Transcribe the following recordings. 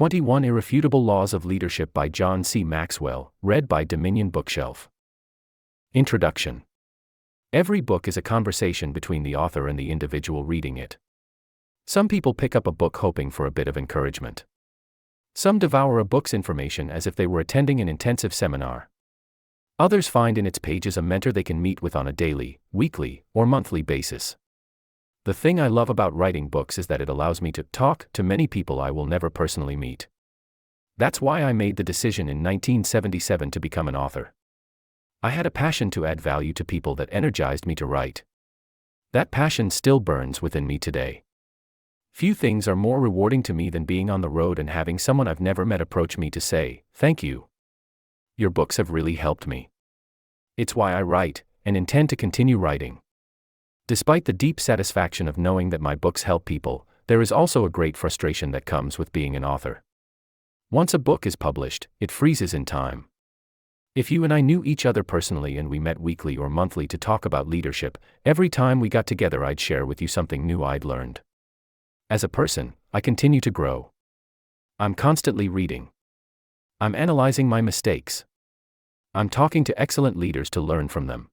21 Irrefutable Laws of Leadership by John C. Maxwell, read by Dominion Bookshelf. Introduction. Every book is a conversation between the author and the individual reading it. Some people pick up a book hoping for a bit of encouragement. Some devour a book's information as if they were attending an intensive seminar. Others find in its pages a mentor they can meet with on a daily, weekly, or monthly basis. The thing I love about writing books is that it allows me to talk to many people I will never personally meet. That's why I made the decision in 1977 to become an author. I had a passion to add value to people that energized me to write. That passion still burns within me today. Few things are more rewarding to me than being on the road and having someone I've never met approach me to say, "Thank you. Your books have really helped me." It's why I write, and intend to continue writing. Despite the deep satisfaction of knowing that my books help people, there is also a great frustration that comes with being an author. Once a book is published, it freezes in time. If you and I knew each other personally and we met weekly or monthly to talk about leadership, every time we got together I'd share with you something new I'd learned. As a person, I continue to grow. I'm constantly reading. I'm analyzing my mistakes. I'm talking to excellent leaders to learn from them.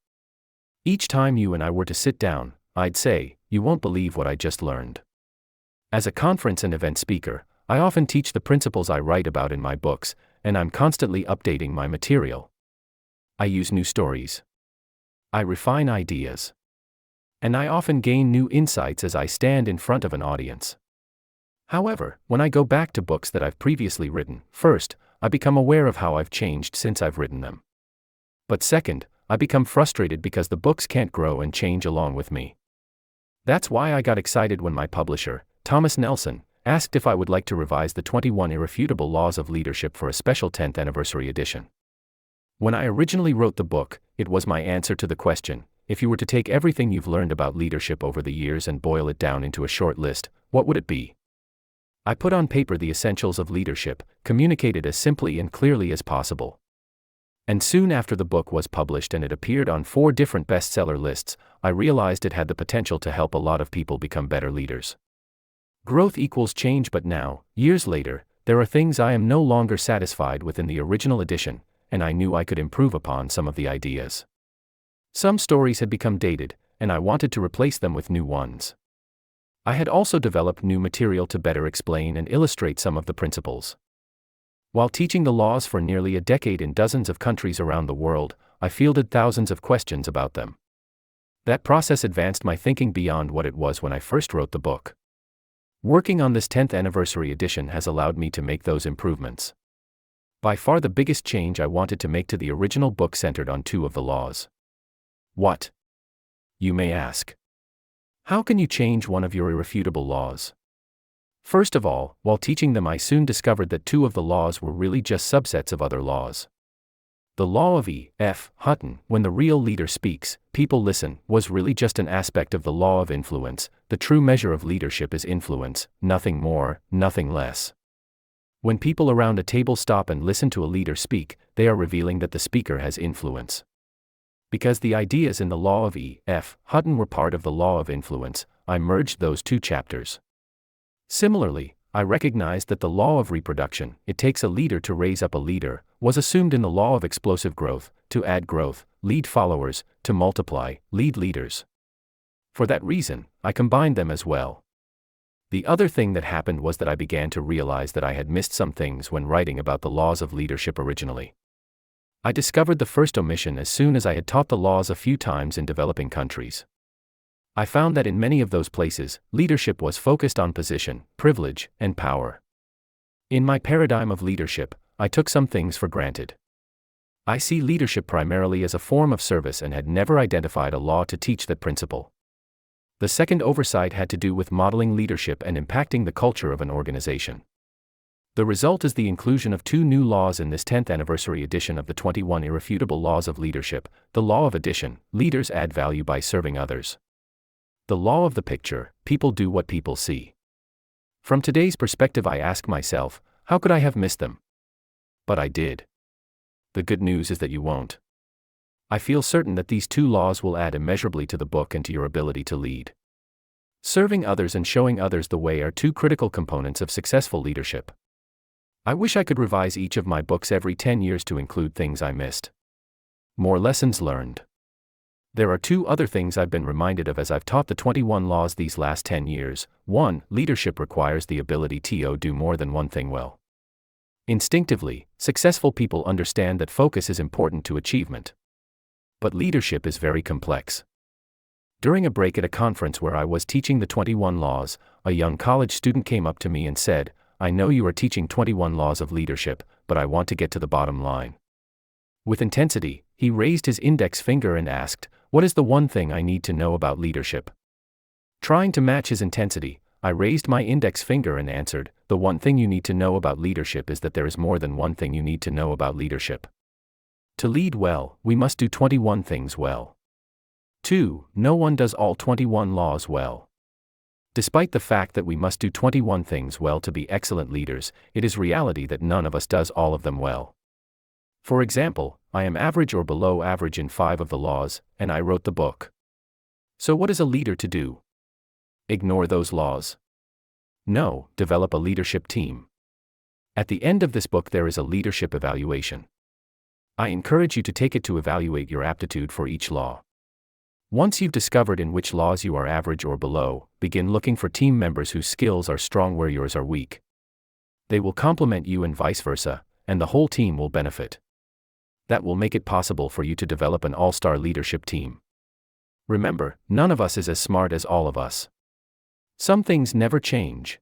Each time you and I were to sit down, I'd say, "You won't believe what I just learned." As a conference and event speaker, I often teach the principles I write about in my books, and I'm constantly updating my material. I use new stories. I refine ideas. And I often gain new insights as I stand in front of an audience. However, when I go back to books that I've previously written, first, I become aware of how I've changed since I've written them. But second, I become frustrated because the books can't grow and change along with me. That's why I got excited when my publisher, Thomas Nelson, asked if I would like to revise the 21 Irrefutable Laws of Leadership for a special 10th anniversary edition. When I originally wrote the book, it was my answer to the question, if you were to take everything you've learned about leadership over the years and boil it down into a short list, what would it be? I put on paper the essentials of leadership, communicated as simply and clearly as possible. And soon after the book was published and it appeared on 4 different bestseller lists, I realized it had the potential to help a lot of people become better leaders. Growth equals change, but now, years later, there are things I am no longer satisfied with in the original edition, and I knew I could improve upon some of the ideas. Some stories had become dated, and I wanted to replace them with new ones. I had also developed new material to better explain and illustrate some of the principles. While teaching the laws for nearly a decade in dozens of countries around the world, I fielded thousands of questions about them. That process advanced my thinking beyond what it was when I first wrote the book. Working on this 10th anniversary edition has allowed me to make those improvements. By far the biggest change I wanted to make to the original book centered on 2 of the laws. What? You may ask. How can you change one of your irrefutable laws? First of all, while teaching them I soon discovered that 2 of the laws were really just subsets of other laws. The law of E.F. Hutton, when the real leader speaks, people listen, was really just an aspect of the law of influence. The true measure of leadership is influence, nothing more, nothing less. When people around a table stop and listen to a leader speak, they are revealing that the speaker has influence. Because the ideas in the law of E.F. Hutton were part of the law of influence, I merged those 2 chapters. Similarly, I recognized that the law of reproduction, it takes a leader to raise up a leader, was assumed in the law of explosive growth, to add growth, lead followers, to multiply, lead leaders. For that reason, I combined them as well. The other thing that happened was that I began to realize that I had missed some things when writing about the laws of leadership originally. I discovered the first omission as soon as I had taught the laws a few times in developing countries. I found that in many of those places, leadership was focused on position, privilege, and power. In my paradigm of leadership, I took some things for granted. I see leadership primarily as a form of service and had never identified a law to teach that principle. The second oversight had to do with modeling leadership and impacting the culture of an organization. The result is the inclusion of 2 new laws in this 10th anniversary edition of the 21 Irrefutable Laws of Leadership. The law of addition, leaders add value by serving others. The law of the picture, people do what people see. From today's perspective I ask myself, how could I have missed them? But I did. The good news is that you won't. I feel certain that these 2 laws will add immeasurably to the book and to your ability to lead. Serving others and showing others the way are 2 critical components of successful leadership. I wish I could revise each of my books every 10 years to include things I missed. More lessons learned. There are two other things I've been reminded of as I've taught the 21 laws these last 10 years. 1. Leadership requires the ability to do more than one thing well. Instinctively, successful people understand that focus is important to achievement. But leadership is very complex. During a break at a conference where I was teaching the 21 laws, a young college student came up to me and said, "I know you are teaching 21 laws of leadership, but I want to get to the bottom line." With intensity, he raised his index finger and asked, "What is the one thing I need to know about leadership?" Trying to match his intensity, I raised my index finger and answered, "The one thing you need to know about leadership is that there is more than one thing you need to know about leadership. To lead well, we must do 21 things well. 2. No one does all 21 laws well. Despite the fact that we must do 21 things well to be excellent leaders, it is reality that none of us does all of them well. For example, I am average or below average in 5 of the laws, and I wrote the book. So what is a leader to do? Ignore those laws? No, develop a leadership team. At the end of this book there is a leadership evaluation. I encourage you to take it to evaluate your aptitude for each law. Once you've discovered in which laws you are average or below, begin looking for team members whose skills are strong where yours are weak. They will complement you and vice versa, and the whole team will benefit. That will make it possible for you to develop an all-star leadership team. Remember, none of us is as smart as all of us. Some things never change.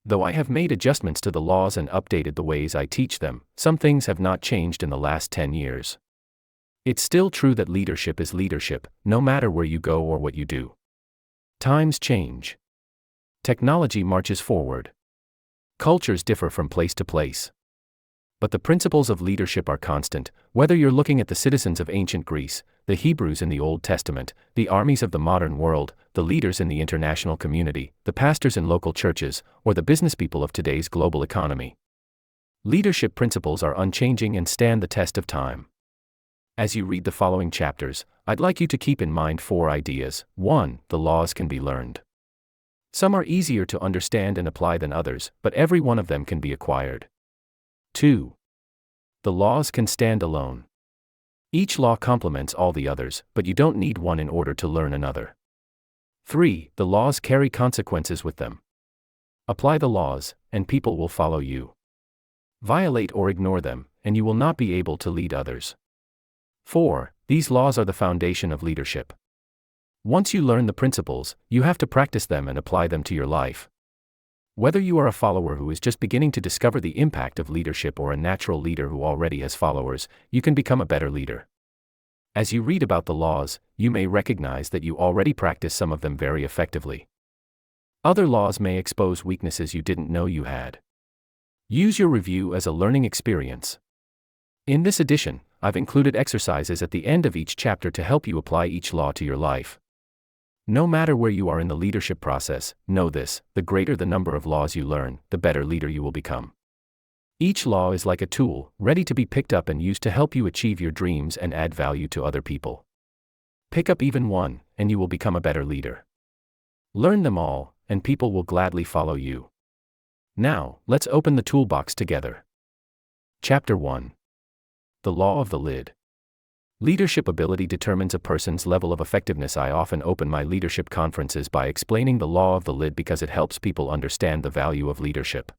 Though I have made adjustments to the laws and updated the ways I teach them, some things have not changed in the last 10 years. It's still true that leadership is leadership, no matter where you go or what you do. Times change. Technology marches forward. Cultures differ from place to place. But the principles of leadership are constant, whether you're looking at the citizens of ancient Greece, the Hebrews in the Old Testament, the armies of the modern world, the leaders in the international community, the pastors in local churches, or the business people of today's global economy. Leadership principles are unchanging and stand the test of time. As you read the following chapters, I'd like you to keep in mind 4 ideas. 1. The laws can be learned. Some are easier to understand and apply than others, but every one of them can be acquired. 2. The laws can stand alone. Each law complements all the others, but you don't need one in order to learn another. 3. The laws carry consequences with them. Apply the laws, and people will follow you. Violate or ignore them, and you will not be able to lead others. 4. These laws are the foundation of leadership. Once you learn the principles, you have to practice them and apply them to your life. Whether you are a follower who is just beginning to discover the impact of leadership or a natural leader who already has followers, you can become a better leader. As you read about the laws, you may recognize that you already practice some of them very effectively. Other laws may expose weaknesses you didn't know you had. Use your review as a learning experience. In this edition, I've included exercises at the end of each chapter to help you apply each law to your life. No matter where you are in the leadership process, know this: the greater the number of laws you learn, the better leader you will become. Each law is like a tool, ready to be picked up and used to help you achieve your dreams and add value to other people. Pick up even one, and you will become a better leader. Learn them all, and people will gladly follow you. Now, let's open the toolbox together. Chapter 1. The Law of the Lid. Leadership ability determines a person's level of effectiveness. I often open my leadership conferences by explaining the law of the lid because it helps people understand the value of leadership.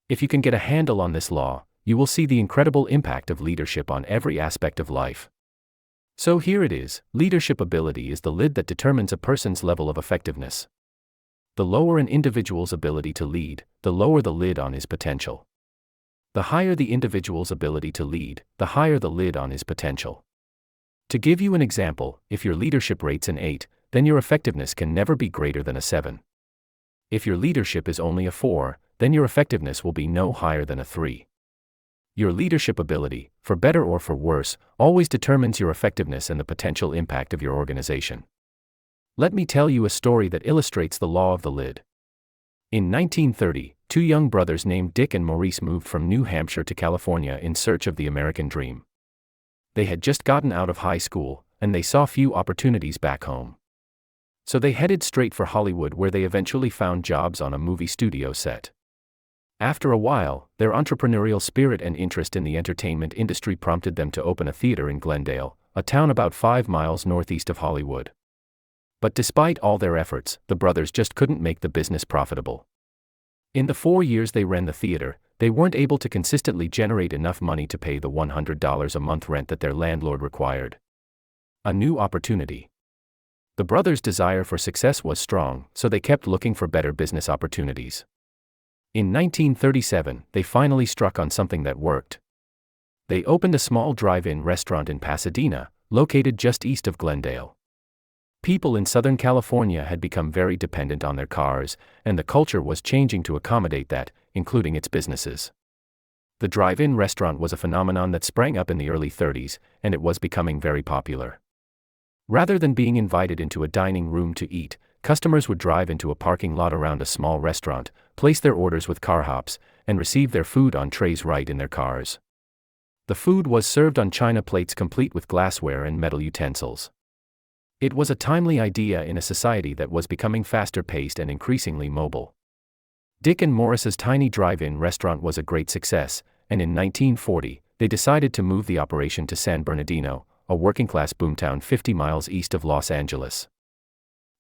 If you can get a handle on this law, you will see the incredible impact of leadership on every aspect of life. So here it is: leadership ability is the lid that determines a person's level of effectiveness. The lower an individual's ability to lead, the lower the lid on his potential. The higher the individual's ability to lead, the higher the lid on his potential. To give you an example, if your leadership rate's an 8, then your effectiveness can never be greater than a 7. If your leadership is only a 4, then your effectiveness will be no higher than a 3. Your leadership ability, for better or for worse, always determines your effectiveness and the potential impact of your organization. Let me tell you a story that illustrates the law of the lid. In 1930, 2 young brothers named Dick and Maurice moved from New Hampshire to California in search of the American dream. They had just gotten out of high school, and they saw few opportunities back home. So they headed straight for Hollywood, where they eventually found jobs on a movie studio set. After a while, their entrepreneurial spirit and interest in the entertainment industry prompted them to open a theater in Glendale, a town about 5 miles northeast of Hollywood. But despite all their efforts, the brothers just couldn't make the business profitable. In the 4 years they ran the theater, they weren't able to consistently generate enough money to pay the $100 a month rent that their landlord required. A new opportunity. The brothers' desire for success was strong, so they kept looking for better business opportunities. In 1937, they finally struck on something that worked. They opened a small drive-in restaurant in Pasadena, located just east of Glendale. People in Southern California had become very dependent on their cars, and the culture was changing to accommodate that, including its businesses. The drive-in restaurant was a phenomenon that sprang up in the early 30s, and it was becoming very popular. Rather than being invited into a dining room to eat, customers would drive into a parking lot around a small restaurant, place their orders with car hops, and receive their food on trays right in their cars. The food was served on china plates complete with glassware and metal utensils. It was a timely idea in a society that was becoming faster-paced and increasingly mobile. Dick and Maurice's tiny drive-in restaurant was a great success, and in 1940, they decided to move the operation to San Bernardino, a working-class boomtown 50 miles east of Los Angeles.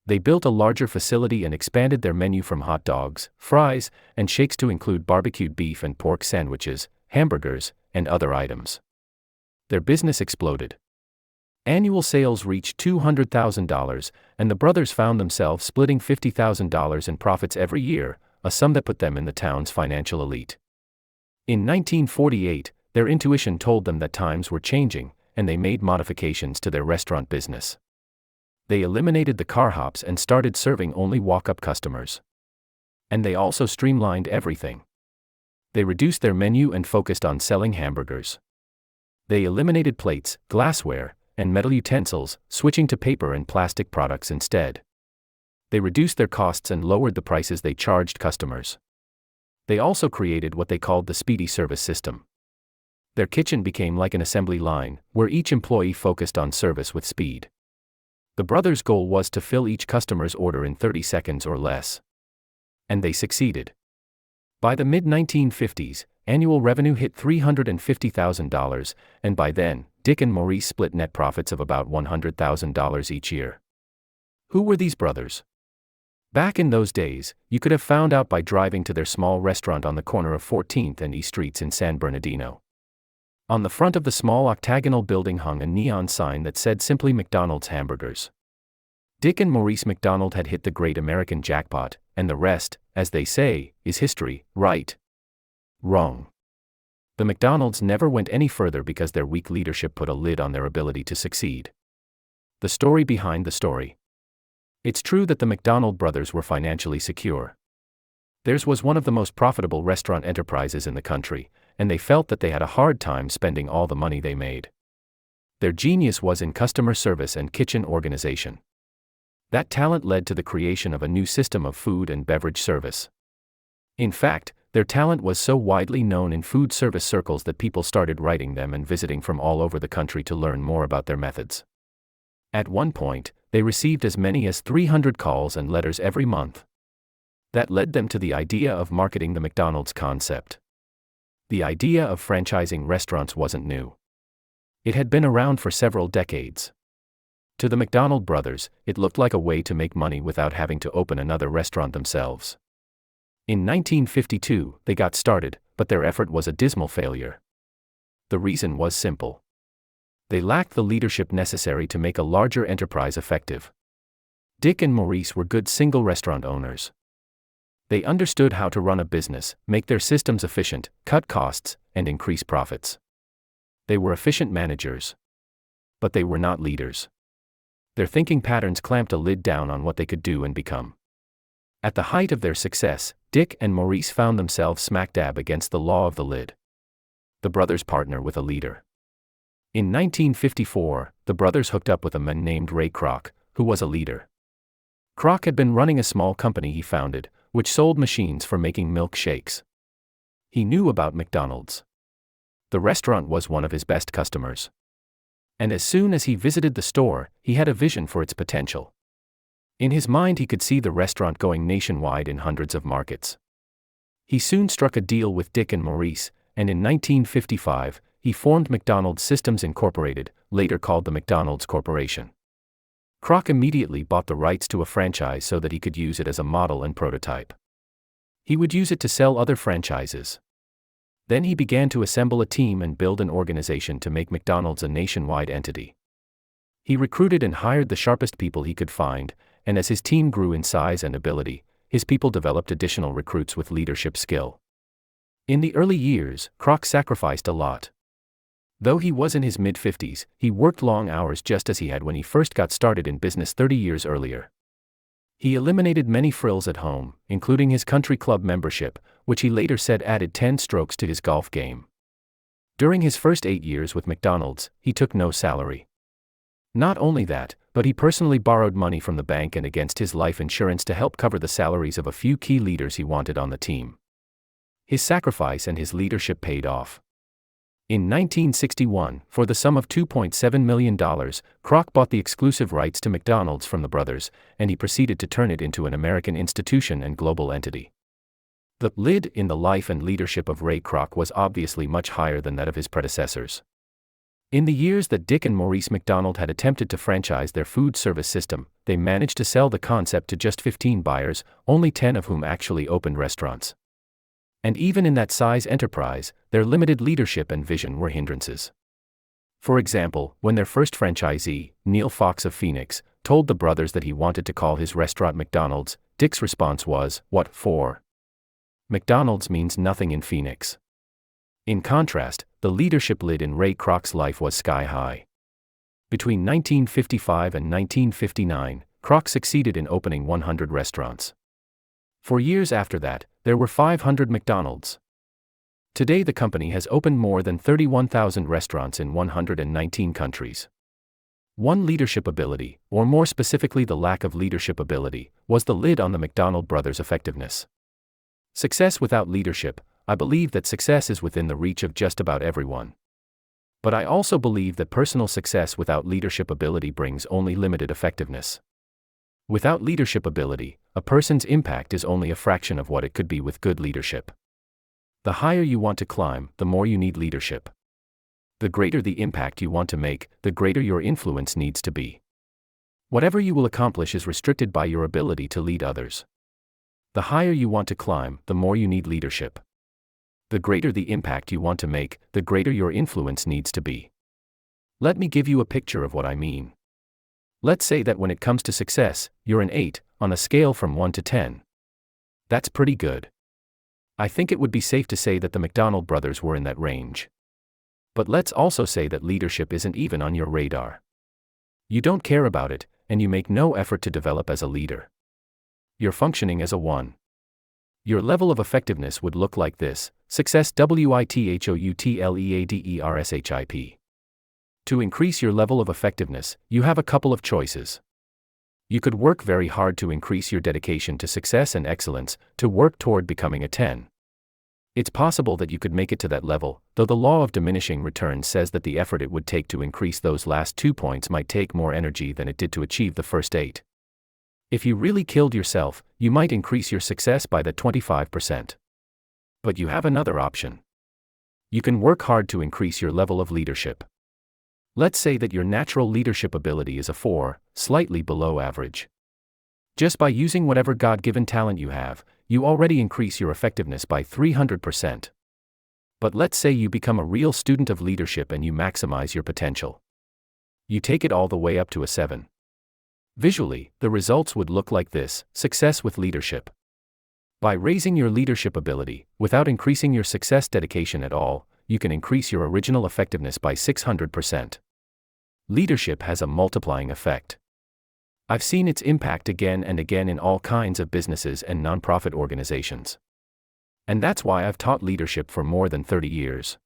They built a larger facility and expanded their menu from hot dogs, fries, and shakes to include barbecued beef and pork sandwiches, hamburgers, and other items. Their business exploded. Annual sales reached $200,000, and the brothers found themselves splitting $50,000 in profits every year, a sum that put them in the town's financial elite. In 1948, their intuition told them that times were changing, and they made modifications to their restaurant business. They eliminated the car hops and started serving only walk-up customers. And they also streamlined everything. They reduced their menu and focused on selling hamburgers. They eliminated plates, glassware, and metal utensils, switching to paper and plastic products instead. They reduced their costs and lowered the prices they charged customers. They also created what they called the speedy service system. Their kitchen became like an assembly line, where each employee focused on service with speed. The brothers' goal was to fill each customer's order in 30 seconds or less. And they succeeded. By the mid-1950s, annual revenue hit $350,000, and by then, Dick and Maurice split net profits of about $100,000 each year. Who were these brothers? Back in those days, you could have found out by driving to their small restaurant on the corner of 14th and East Streets in San Bernardino. On the front of the small octagonal building hung a neon sign that said simply McDonald's Hamburgers. Dick and Maurice McDonald had hit the great American jackpot, and the rest, as they say, is history, right? Wrong. The McDonalds never went any further because their weak leadership put a lid on their ability to succeed. The story behind the story. It's true that the McDonald brothers were financially secure. Theirs was one of the most profitable restaurant enterprises in the country, and they felt that they had a hard time spending all the money they made. Their genius was in customer service and kitchen organization. That talent led to the creation of a new system of food and beverage service. In fact, their talent was so widely known in food service circles that people started writing them and visiting from all over the country to learn more about their methods. At one point, they received as many as 300 calls and letters every month. That led them to the idea of marketing the McDonald's concept. The idea of franchising restaurants wasn't new. It had been around for several decades. To the McDonald brothers, it looked like a way to make money without having to open another restaurant themselves. In 1952, they got started, but their effort was a dismal failure. The reason was simple. They lacked the leadership necessary to make a larger enterprise effective. Dick and Maurice were good single restaurant owners. They understood how to run a business, make their systems efficient, cut costs, and increase profits. They were efficient managers. But they were not leaders. Their thinking patterns clamped a lid down on what they could do and become. At the height of their success, Dick and Maurice found themselves smack dab against the law of the lid. The brothers partner with a leader. In 1954, the brothers hooked up with a man named Ray Kroc, who was a leader. Kroc had been running a small company he founded, which sold machines for making milkshakes. He knew about McDonald's. The restaurant was one of his best customers. And as soon as he visited the store, he had a vision for its potential. In his mind he could see the restaurant going nationwide in hundreds of markets. He soon struck a deal with Dick and Maurice, and in 1955, he formed McDonald's Systems Incorporated, later called the McDonald's Corporation. Kroc immediately bought the rights to a franchise so that he could use it as a model and prototype. He would use it to sell other franchises. Then he began to assemble a team and build an organization to make McDonald's a nationwide entity. He recruited and hired the sharpest people he could find, and as his team grew in size and ability, his people developed additional recruits with leadership skill. In the early years, Kroc sacrificed a lot. Though he was in his mid-50s, he worked long hours just as he had when he first got started in business 30 years earlier. He eliminated many frills at home, including his country club membership, which he later said added 10 strokes to his golf game. During his first 8 years with McDonald's, he took no salary. Not only that, but he personally borrowed money from the bank and against his life insurance to help cover the salaries of a few key leaders he wanted on the team. His sacrifice and his leadership paid off. In 1961, for the sum of $2.7 million, Kroc bought the exclusive rights to McDonald's from the brothers, and he proceeded to turn it into an American institution and global entity. The lid in the life and leadership of Ray Kroc was obviously much higher than that of his predecessors. In the years that Dick and Maurice McDonald had attempted to franchise their food service system, they managed to sell the concept to just 15 buyers, only 10 of whom actually opened restaurants. And even in that size enterprise, their limited leadership and vision were hindrances. For example, when their first franchisee, Neil Fox of Phoenix, told the brothers that he wanted to call his restaurant McDonald's, Dick's response was, "What for? McDonald's means nothing in Phoenix." In contrast, the leadership lid in Ray Kroc's life was sky high. Between 1955 and 1959, Kroc succeeded in opening 100 restaurants. For years after that, there were 500 McDonald's. Today the company has opened more than 31,000 restaurants in 119 countries. One leadership ability, or more specifically the lack of leadership ability, was the lid on the McDonald brothers' effectiveness. Success without leadership. I believe that success is within the reach of just about everyone. But I also believe that personal success without leadership ability brings only limited effectiveness. Without leadership ability, a person's impact is only a fraction of what it could be with good leadership. The higher you want to climb, the more you need leadership. The greater the impact you want to make, the greater your influence needs to be. Whatever you will accomplish is restricted by your ability to lead others. The higher you want to climb, the more you need leadership. The greater the impact you want to make, the greater your influence needs to be. Let me give you a picture of what I mean. Let's say that when it comes to success, you're an 8, on a scale from 1 to 10. That's pretty good. I think it would be safe to say that the McDonald brothers were in that range. But let's also say that leadership isn't even on your radar. You don't care about it, and you make no effort to develop as a leader. You're functioning as a 1. Your level of effectiveness would look like this: success WITHOUTLEADERSHIP. To increase your level of effectiveness, you have a couple of choices. You could work very hard to increase your dedication to success and excellence, to work toward becoming a 10. It's possible that you could make it to that level, though the law of diminishing returns says that the effort it would take to increase those last 2 points might take more energy than it did to achieve the first 8. If you really killed yourself, you might increase your success by that 25%. But you have another option. You can work hard to increase your level of leadership. Let's say that your natural leadership ability is a 4, slightly below average. Just by using whatever God-given talent you have, you already increase your effectiveness by 300%. But let's say you become a real student of leadership and you maximize your potential. You take it all the way up to a 7. Visually, the results would look like this: success with leadership. By raising your leadership ability, without increasing your success dedication at all, you can increase your original effectiveness by 600%. Leadership has a multiplying effect. I've seen its impact again and again in all kinds of businesses and nonprofit organizations. And that's why I've taught leadership for more than 30 years.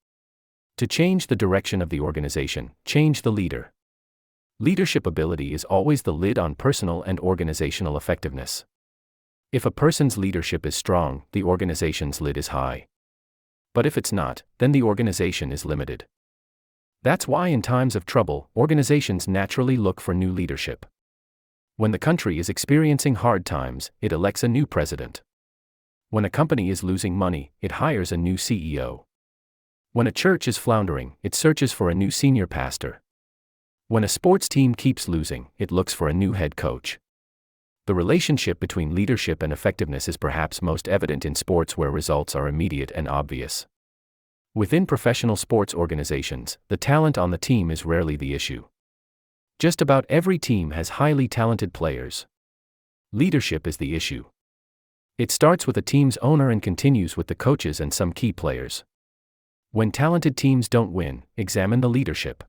To change the direction of the organization, change the leader. Leadership ability is always the lid on personal and organizational effectiveness. If a person's leadership is strong, the organization's lid is high. But if it's not, then the organization is limited. That's why in times of trouble, organizations naturally look for new leadership. When the country is experiencing hard times, it elects a new president. When a company is losing money, it hires a new CEO. When a church is floundering, it searches for a new senior pastor. When a sports team keeps losing, it looks for a new head coach. The relationship between leadership and effectiveness is perhaps most evident in sports where results are immediate and obvious. Within professional sports organizations, the talent on the team is rarely the issue. Just about every team has highly talented players. Leadership is the issue. It starts with a team's owner and continues with the coaches and some key players. When talented teams don't win, examine the leadership.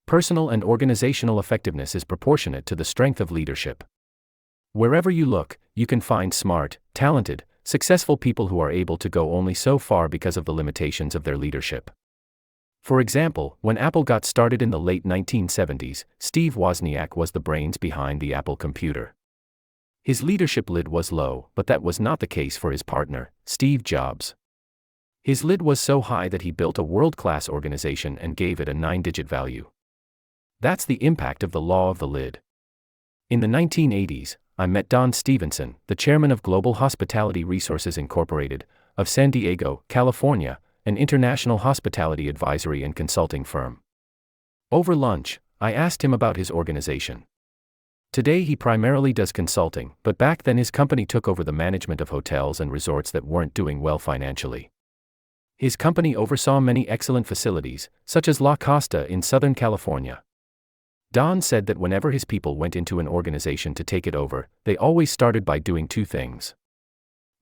Personal and organizational effectiveness is proportionate to the strength of leadership. Wherever you look, you can find smart, talented, successful people who are able to go only so far because of the limitations of their leadership. For example, when Apple got started in the late 1970s, Steve Wozniak was the brains behind the Apple computer. His leadership lid was low, but that was not the case for his partner, Steve Jobs. His lid was so high that he built a world-class organization and gave it a 9-digit value. That's the impact of the law of the lid. In the 1980s, I met Don Stevenson, the chairman of Global Hospitality Resources Incorporated, of San Diego, California, an international hospitality advisory and consulting firm. Over lunch, I asked him about his organization. Today he primarily does consulting, but back then his company took over the management of hotels and resorts that weren't doing well financially. His company oversaw many excellent facilities, such as La Costa in Southern California. Don said that whenever his people went into an organization to take it over, they always started by doing two things.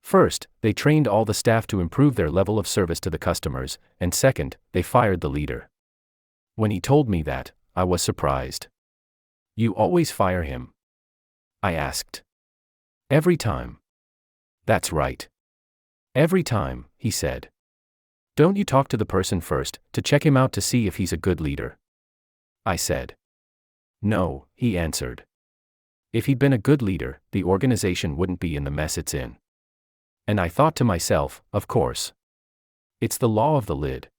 First, they trained all the staff to improve their level of service to the customers, and second, they fired the leader. When he told me that, I was surprised. "You always fire him?" I asked. "Every time." "That's right. Every time," he said. "Don't you talk to the person first, to check him out to see if he's a good leader?" I said. "No," he answered. "If he'd been a good leader, the organization wouldn't be in the mess it's in." And I thought to myself, of course. It's the law of the lid.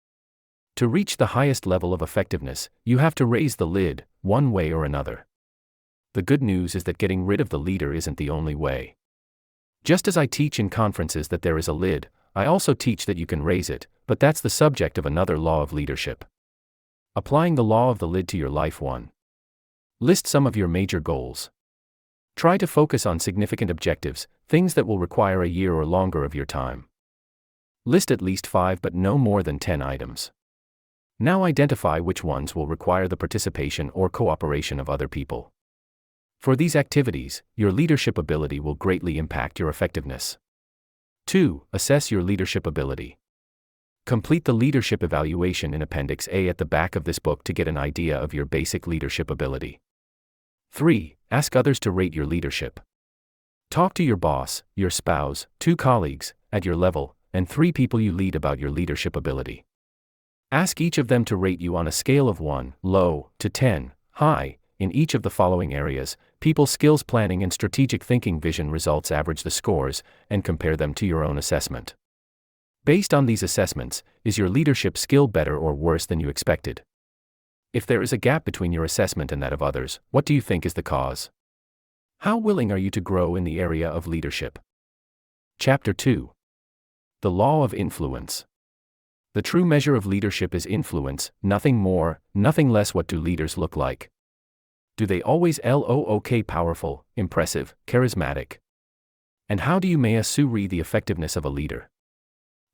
To reach the highest level of effectiveness, you have to raise the lid, one way or another. The good news is that getting rid of the leader isn't the only way. Just as I teach in conferences that there is a lid, I also teach that you can raise it, but that's the subject of another law of leadership. Applying the law of the lid to your life. 1. List some of your major goals. Try to focus on significant objectives, things that will require a year or longer of your time. List at least 5 but no more than 10 items. Now identify which ones will require the participation or cooperation of other people. For these activities, your leadership ability will greatly impact your effectiveness. 2. Assess your leadership ability. Complete the leadership evaluation in Appendix A at the back of this book to get an idea of your basic leadership ability. 3. Ask others to rate your leadership. Talk to your boss, your spouse, 2 colleagues, at your level, and 3 people you lead about your leadership ability. Ask each of them to rate you on a scale of 1, low, to 10, high, in each of the following areas: people skills, planning and strategic thinking, vision, results. Average the scores, and compare them to your own assessment. Based on these assessments, is your leadership skill better or worse than you expected? If there is a gap between your assessment and that of others, what do you think is the cause? How willing are you to grow in the area of leadership? Chapter 2. The Law of Influence. The true measure of leadership is influence, nothing more, nothing less. What do leaders look like? Do they always look powerful, impressive, charismatic? And how do you measure the effectiveness of a leader?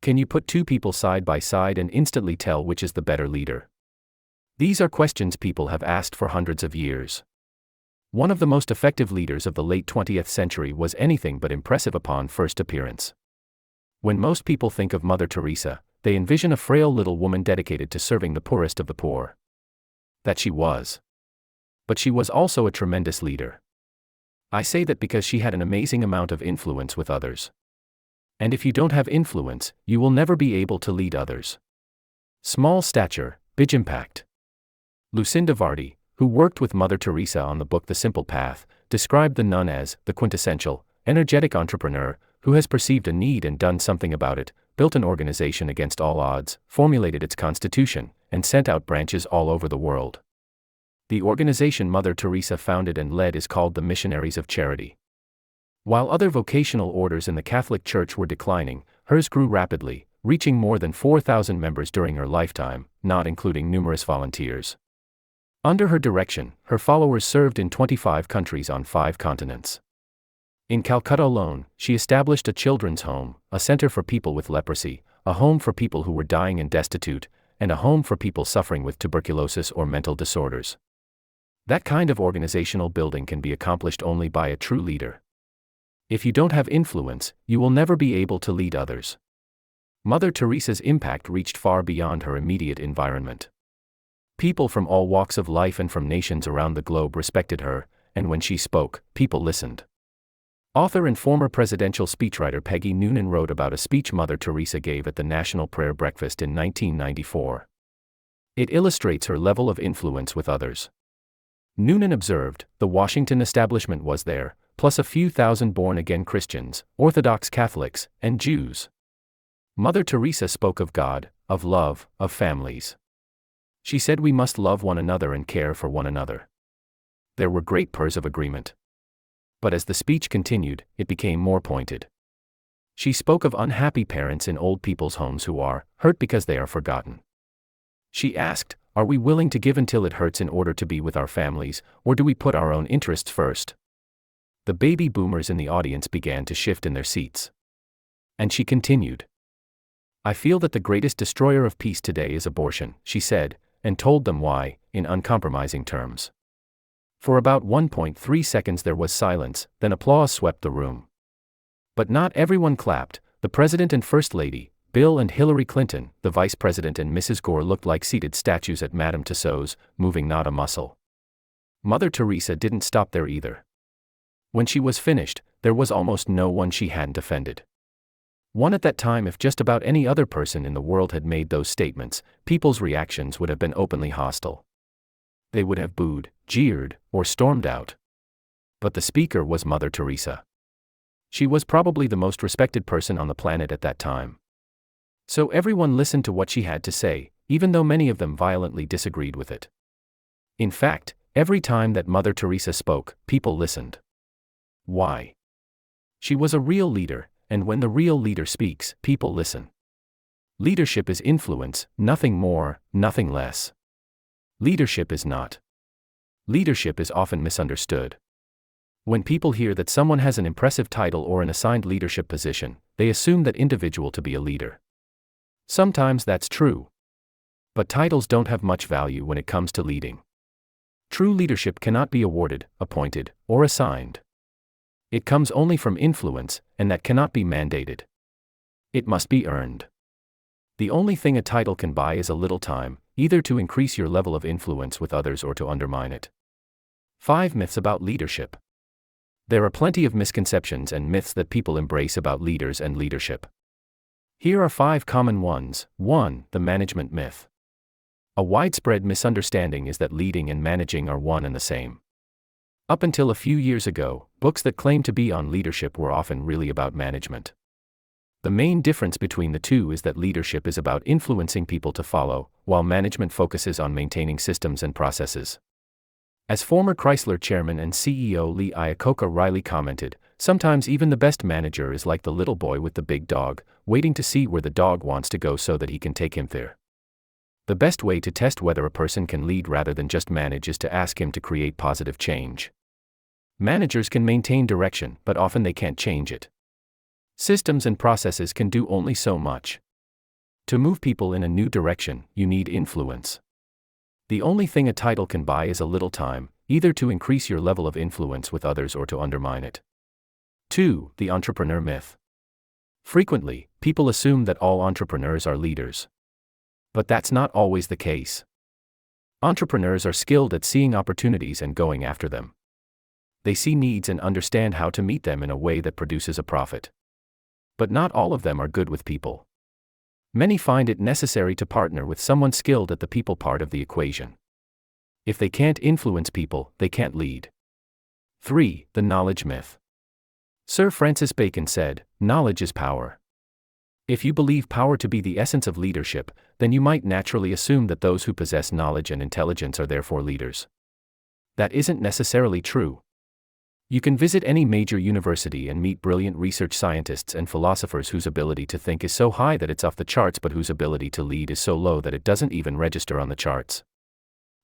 Can you put 2 people side by side and instantly tell which is the better leader? These are questions people have asked for hundreds of years. One of the most effective leaders of the late 20th century was anything but impressive upon first appearance. When most people think of Mother Teresa, they envision a frail little woman dedicated to serving the poorest of the poor. That she was. But she was also a tremendous leader. I say that because she had an amazing amount of influence with others. And if you don't have influence, you will never be able to lead others. Small stature, big impact. Lucinda Vardy, who worked with Mother Teresa on the book The Simple Path, described the nun as the quintessential, energetic entrepreneur who has perceived a need and done something about it, built an organization against all odds, formulated its constitution, and sent out branches all over the world. The organization Mother Teresa founded and led is called the Missionaries of Charity. While other vocational orders in the Catholic Church were declining, hers grew rapidly, reaching more than 4,000 members during her lifetime, not including numerous volunteers. Under her direction, her followers served in 25 countries on 5 continents. In Calcutta alone, she established a children's home, a center for people with leprosy, a home for people who were dying and destitute, and a home for people suffering with tuberculosis or mental disorders. That kind of organizational building can be accomplished only by a true leader. If you don't have influence, you will never be able to lead others. Mother Teresa's impact reached far beyond her immediate environment. People from all walks of life and from nations around the globe respected her, and when she spoke, people listened. Author and former presidential speechwriter Peggy Noonan wrote about a speech Mother Teresa gave at the National Prayer Breakfast in 1994. It illustrates her level of influence with others. Noonan observed, the Washington establishment was there, plus a few thousand born-again Christians, Orthodox Catholics, and Jews. Mother Teresa spoke of God, of love, of families. She said we must love one another and care for one another. There were great purrs of agreement. But as the speech continued, it became more pointed. She spoke of unhappy parents in old people's homes who are hurt because they are forgotten. She asked, are we willing to give until it hurts in order to be with our families, or do we put our own interests first? The baby boomers in the audience began to shift in their seats. And she continued. I feel that the greatest destroyer of peace today is abortion, she said, and told them why, in uncompromising terms. For about 1.3 seconds there was silence, then applause swept the room. But not everyone clapped. The President and First Lady, Bill and Hillary Clinton, the Vice President and Mrs. Gore looked like seated statues at Madame Tussauds, moving not a muscle. Mother Teresa didn't stop there either. When she was finished, there was almost no one she hadn't offended. One at that time, if just about any other person in the world had made those statements, people's reactions would have been openly hostile. They would have booed, jeered, or stormed out. But the speaker was Mother Teresa. She was probably the most respected person on the planet at that time. So everyone listened to what she had to say, even though many of them violently disagreed with it. In fact, every time that Mother Teresa spoke, people listened. Why? She was a real leader, and when the real leader speaks, people listen. Leadership is influence, nothing more, nothing less. Leadership is not. Leadership is often misunderstood. When people hear that someone has an impressive title or an assigned leadership position, they assume that individual to be a leader. Sometimes that's true. But titles don't have much value when it comes to leading. True leadership cannot be awarded, appointed, or assigned. It comes only from influence, and that cannot be mandated. It must be earned. The only thing a title can buy is a little time, either to increase your level of influence with others or to undermine it. 5 myths about leadership. There are plenty of misconceptions and myths that people embrace about leaders and leadership. Here are 5 common ones. 1. The management myth. A widespread misunderstanding is that leading and managing are one and the same. Up until a few years ago, books that claimed to be on leadership were often really about management. The main difference between the two is that leadership is about influencing people to follow, while management focuses on maintaining systems and processes. As former Chrysler chairman and CEO Lee Iacocca Riley commented, sometimes even the best manager is like the little boy with the big dog, waiting to see where the dog wants to go so that he can take him there. The best way to test whether a person can lead rather than just manage is to ask him to create positive change. Managers can maintain direction, but often they can't change it. Systems and processes can do only so much. To move people in a new direction, you need influence. The only thing a title can buy is a little time, either to increase your level of influence with others or to undermine it. 2. The entrepreneur myth. Frequently, people assume that all entrepreneurs are leaders. But that's not always the case. Entrepreneurs are skilled at seeing opportunities and going after them. They see needs and understand how to meet them in a way that produces a profit. But not all of them are good with people. Many find it necessary to partner with someone skilled at the people part of the equation. If they can't influence people, they can't lead. 3. The knowledge myth. Sir Francis Bacon said, "Knowledge is power." If you believe power to be the essence of leadership, then you might naturally assume that those who possess knowledge and intelligence are therefore leaders. That isn't necessarily true. You can visit any major university and meet brilliant research scientists and philosophers whose ability to think is so high that it's off the charts but whose ability to lead is so low that it doesn't even register on the charts.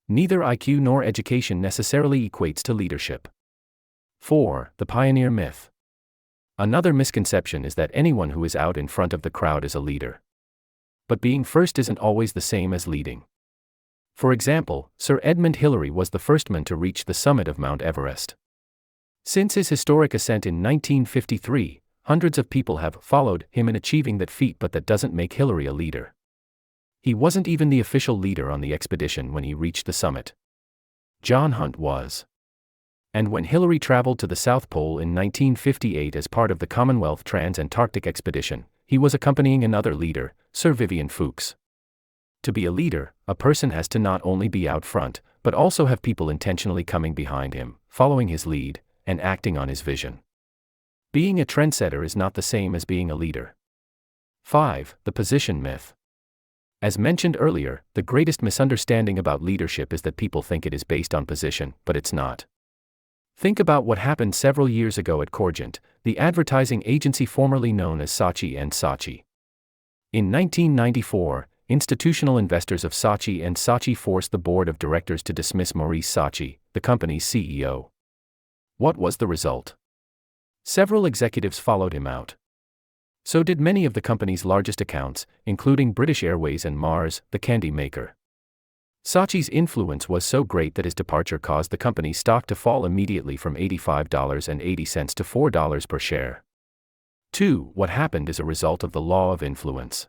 Neither IQ nor education necessarily equates to leadership. 4. The pioneer myth. Another misconception is that anyone who is out in front of the crowd is a leader. But being first isn't always the same as leading. For example, Sir Edmund Hillary was the first man to reach the summit of Mount Everest. Since his historic ascent in 1953, hundreds of people have followed him in achieving that feat, but that doesn't make Hillary a leader. He wasn't even the official leader on the expedition when he reached the summit. John Hunt was. And when Hillary traveled to the South Pole in 1958 as part of the Commonwealth Trans-Antarctic Expedition, he was accompanying another leader, Sir Vivian Fuchs. To be a leader, a person has to not only be out front, but also have people intentionally coming behind him, following his lead, and acting on his vision. Being a trendsetter is not the same as being a leader. 5. The position myth. As mentioned earlier, the greatest misunderstanding about leadership is that people think it is based on position, but it's not. Think about what happened several years ago at Corgent, the advertising agency formerly known as Saatchi & Saatchi. In 1994, institutional investors of Saatchi & Saatchi forced the board of directors to dismiss Maurice Saatchi, the company's CEO. What was the result? Several executives followed him out. So did many of the company's largest accounts, including British Airways and Mars, the candy maker. Saatchi's influence was so great that his departure caused the company's stock to fall immediately from $85.80 to $4 per share. 2. What happened is a result of the law of influence.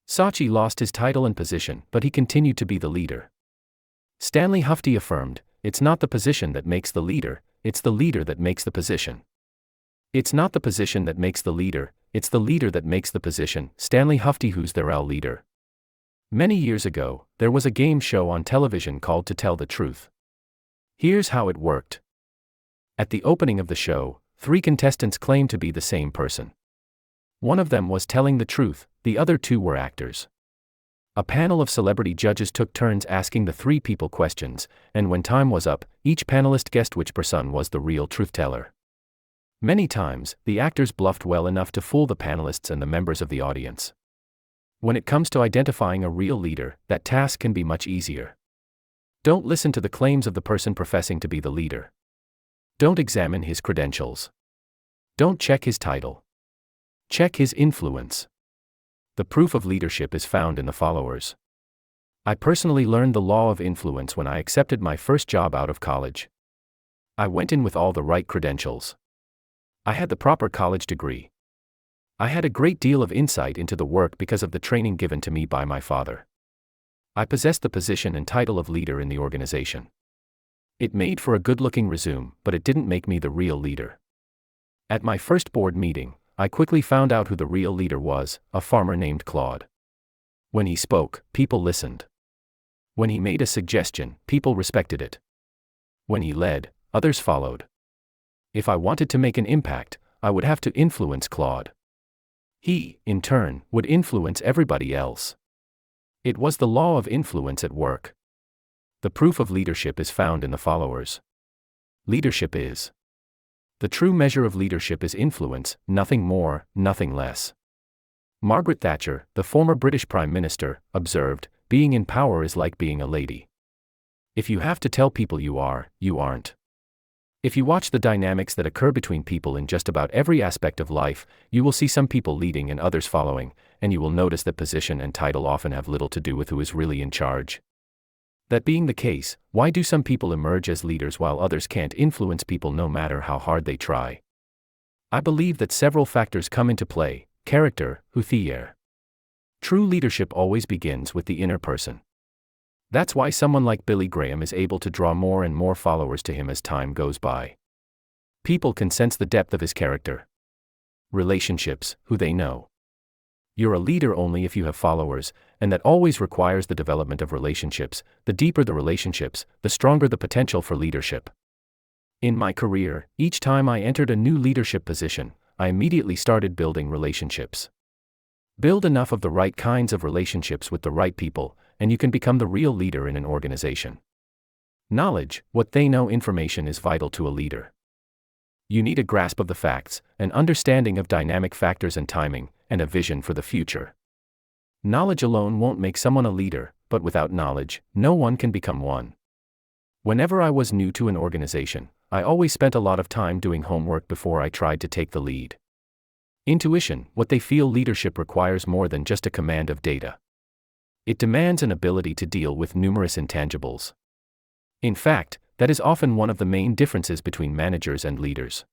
Saatchi lost his title and position, but he continued to be the leader. Stanley Hufty affirmed, "It's not the position that makes the leader, it's the leader that makes the position. It's not the position that makes the leader, it's the leader that makes the position." Stanley Hufty, who's their leader. Many years ago, there was a game show on television called To Tell the Truth. Here's how it worked. At the opening of the show, 3 contestants claimed to be the same person. One of them was telling the truth, the other 2 were actors. A panel of celebrity judges took turns asking the 3 people questions, and when time was up, each panelist guessed which person was the real truth-teller. Many times, the actors bluffed well enough to fool the panelists and the members of the audience. When it comes to identifying a real leader, that task can be much easier. Don't listen to the claims of the person professing to be the leader. Don't examine his credentials. Don't check his title. Check his influence. The proof of leadership is found in the followers. I personally learned the law of influence when I accepted my first job out of college. I went in with all the right credentials. I had the proper college degree. I had a great deal of insight into the work because of the training given to me by my father. I possessed the position and title of leader in the organization. It made for a good-looking resume, but it didn't make me the real leader. At my first board meeting, I quickly found out who the real leader was, a farmer named Claude. When he spoke, people listened. When he made a suggestion, people respected it. When he led, others followed. If I wanted to make an impact, I would have to influence Claude. He, in turn, would influence everybody else. It was the law of influence at work. The proof of leadership is found in the followers. Leadership is. The true measure of leadership is influence, nothing more, nothing less. Margaret Thatcher, the former British Prime Minister, observed, "Being in power is like being a lady. If you have to tell people you are, you aren't." If you watch the dynamics that occur between people in just about every aspect of life, you will see some people leading and others following, and you will notice that position and title often have little to do with who is really in charge. That being the case, why do some people emerge as leaders while others can't influence people no matter how hard they try? I believe that several factors come into play: character, Huthier. True leadership always begins with the inner person. That's why someone like Billy Graham is able to draw more and more followers to him as time goes by. People can sense the depth of his character. Relationships, who they know. You're a leader only if you have followers, and that always requires the development of relationships. The deeper the relationships, the stronger the potential for leadership. In my career, each time I entered a new leadership position, I immediately started building relationships. Build enough of the right kinds of relationships with the right people, and you can become the real leader in an organization. Knowledge, what they know, information is vital to a leader. You need a grasp of the facts, an understanding of dynamic factors and timing, and a vision for the future. Knowledge alone won't make someone a leader, but without knowledge, no one can become one. Whenever I was new to an organization, I always spent a lot of time doing homework before I tried to take the lead. Intuition, what they feel leadership requires more than just a command of data. It demands an ability to deal with numerous intangibles. In fact, that is often one of the main differences between managers and leaders.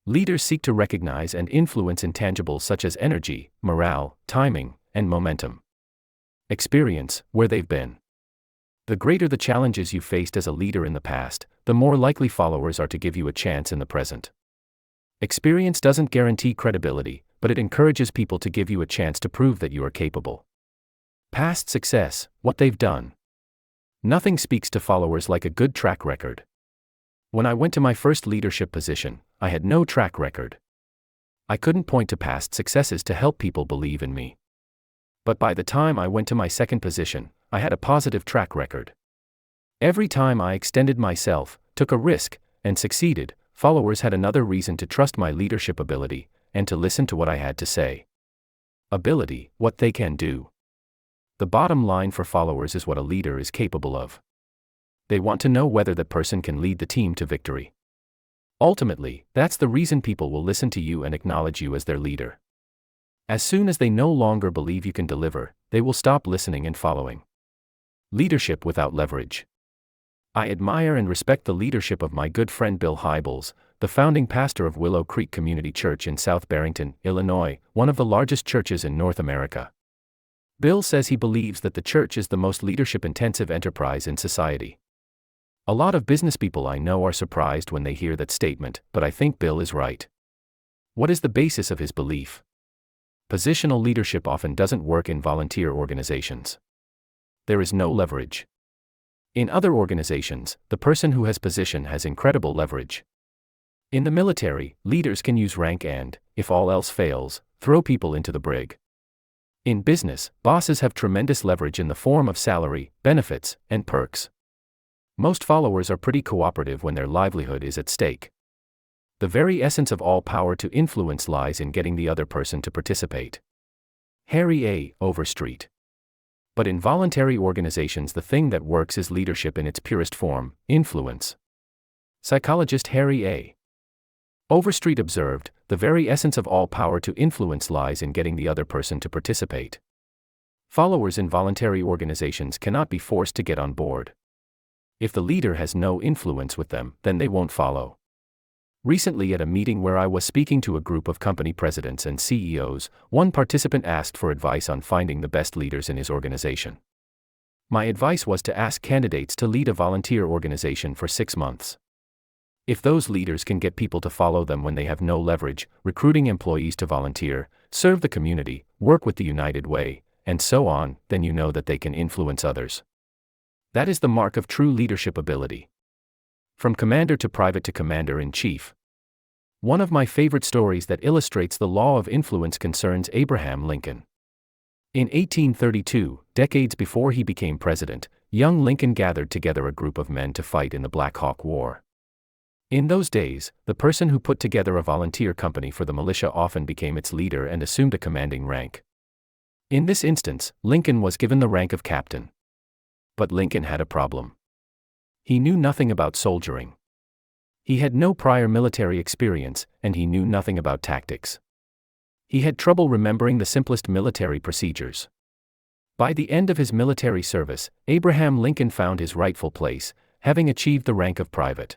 Leaders seek to recognize and influence intangibles such as energy, morale, timing, and momentum. Experience, where they've been. The greater the challenges you faced as a leader in the past, the more likely followers are to give you a chance in the present. Experience doesn't guarantee credibility, but it encourages people to give you a chance to prove that you are capable. Past success, what they've done. Nothing speaks to followers like a good track record. When I went to my first leadership position, I had no track record. I couldn't point to past successes to help people believe in me. But by the time I went to my second position, I had a positive track record. Every time I extended myself, took a risk, and succeeded, followers had another reason to trust my leadership ability, and to listen to what I had to say. Ability, what they can do. The bottom line for followers is what a leader is capable of. They want to know whether that person can lead the team to victory. Ultimately, that's the reason people will listen to you and acknowledge you as their leader. As soon as they no longer believe you can deliver, they will stop listening and following. Leadership without leverage. I admire and respect the leadership of my good friend Bill Hybels, the founding pastor of Willow Creek Community Church in South Barrington, Illinois, one of the largest churches in North America. Bill says he believes that the church is the most leadership-intensive enterprise in society. A lot of business people I know are surprised when they hear that statement, but I think Bill is right. What is the basis of his belief? Positional leadership often doesn't work in volunteer organizations. There is no leverage. In other organizations, the person who has position has incredible leverage. In the military, leaders can use rank and, if all else fails, throw people into the brig. In business, bosses have tremendous leverage in the form of salary, benefits, and perks. Most followers are pretty cooperative when their livelihood is at stake. The very essence of all power to influence lies in getting the other person to participate. Harry A. Overstreet. But in voluntary organizations, the thing that works is leadership in its purest form, influence. Psychologist Harry A. Overstreet observed, the very essence of all power to influence lies in getting the other person to participate. Followers in voluntary organizations cannot be forced to get on board. If the leader has no influence with them, then they won't follow. Recently at a meeting where I was speaking to a group of company presidents and CEOs, one participant asked for advice on finding the best leaders in his organization. My advice was to ask candidates to lead a volunteer organization for 6 months. If those leaders can get people to follow them when they have no leverage, recruiting employees to volunteer, serve the community, work with the United Way, and so on, then you know that they can influence others. That is the mark of true leadership ability. From commander to private to commander-in-chief. One of my favorite stories that illustrates the law of influence concerns Abraham Lincoln. In 1832, decades before he became president, young Lincoln gathered together a group of men to fight in the Black Hawk War. In those days, the person who put together a volunteer company for the militia often became its leader and assumed a commanding rank. In this instance, Lincoln was given the rank of captain. But Lincoln had a problem. He knew nothing about soldiering. He had no prior military experience, and he knew nothing about tactics. He had trouble remembering the simplest military procedures. By the end of his military service, Abraham Lincoln found his rightful place, having achieved the rank of private.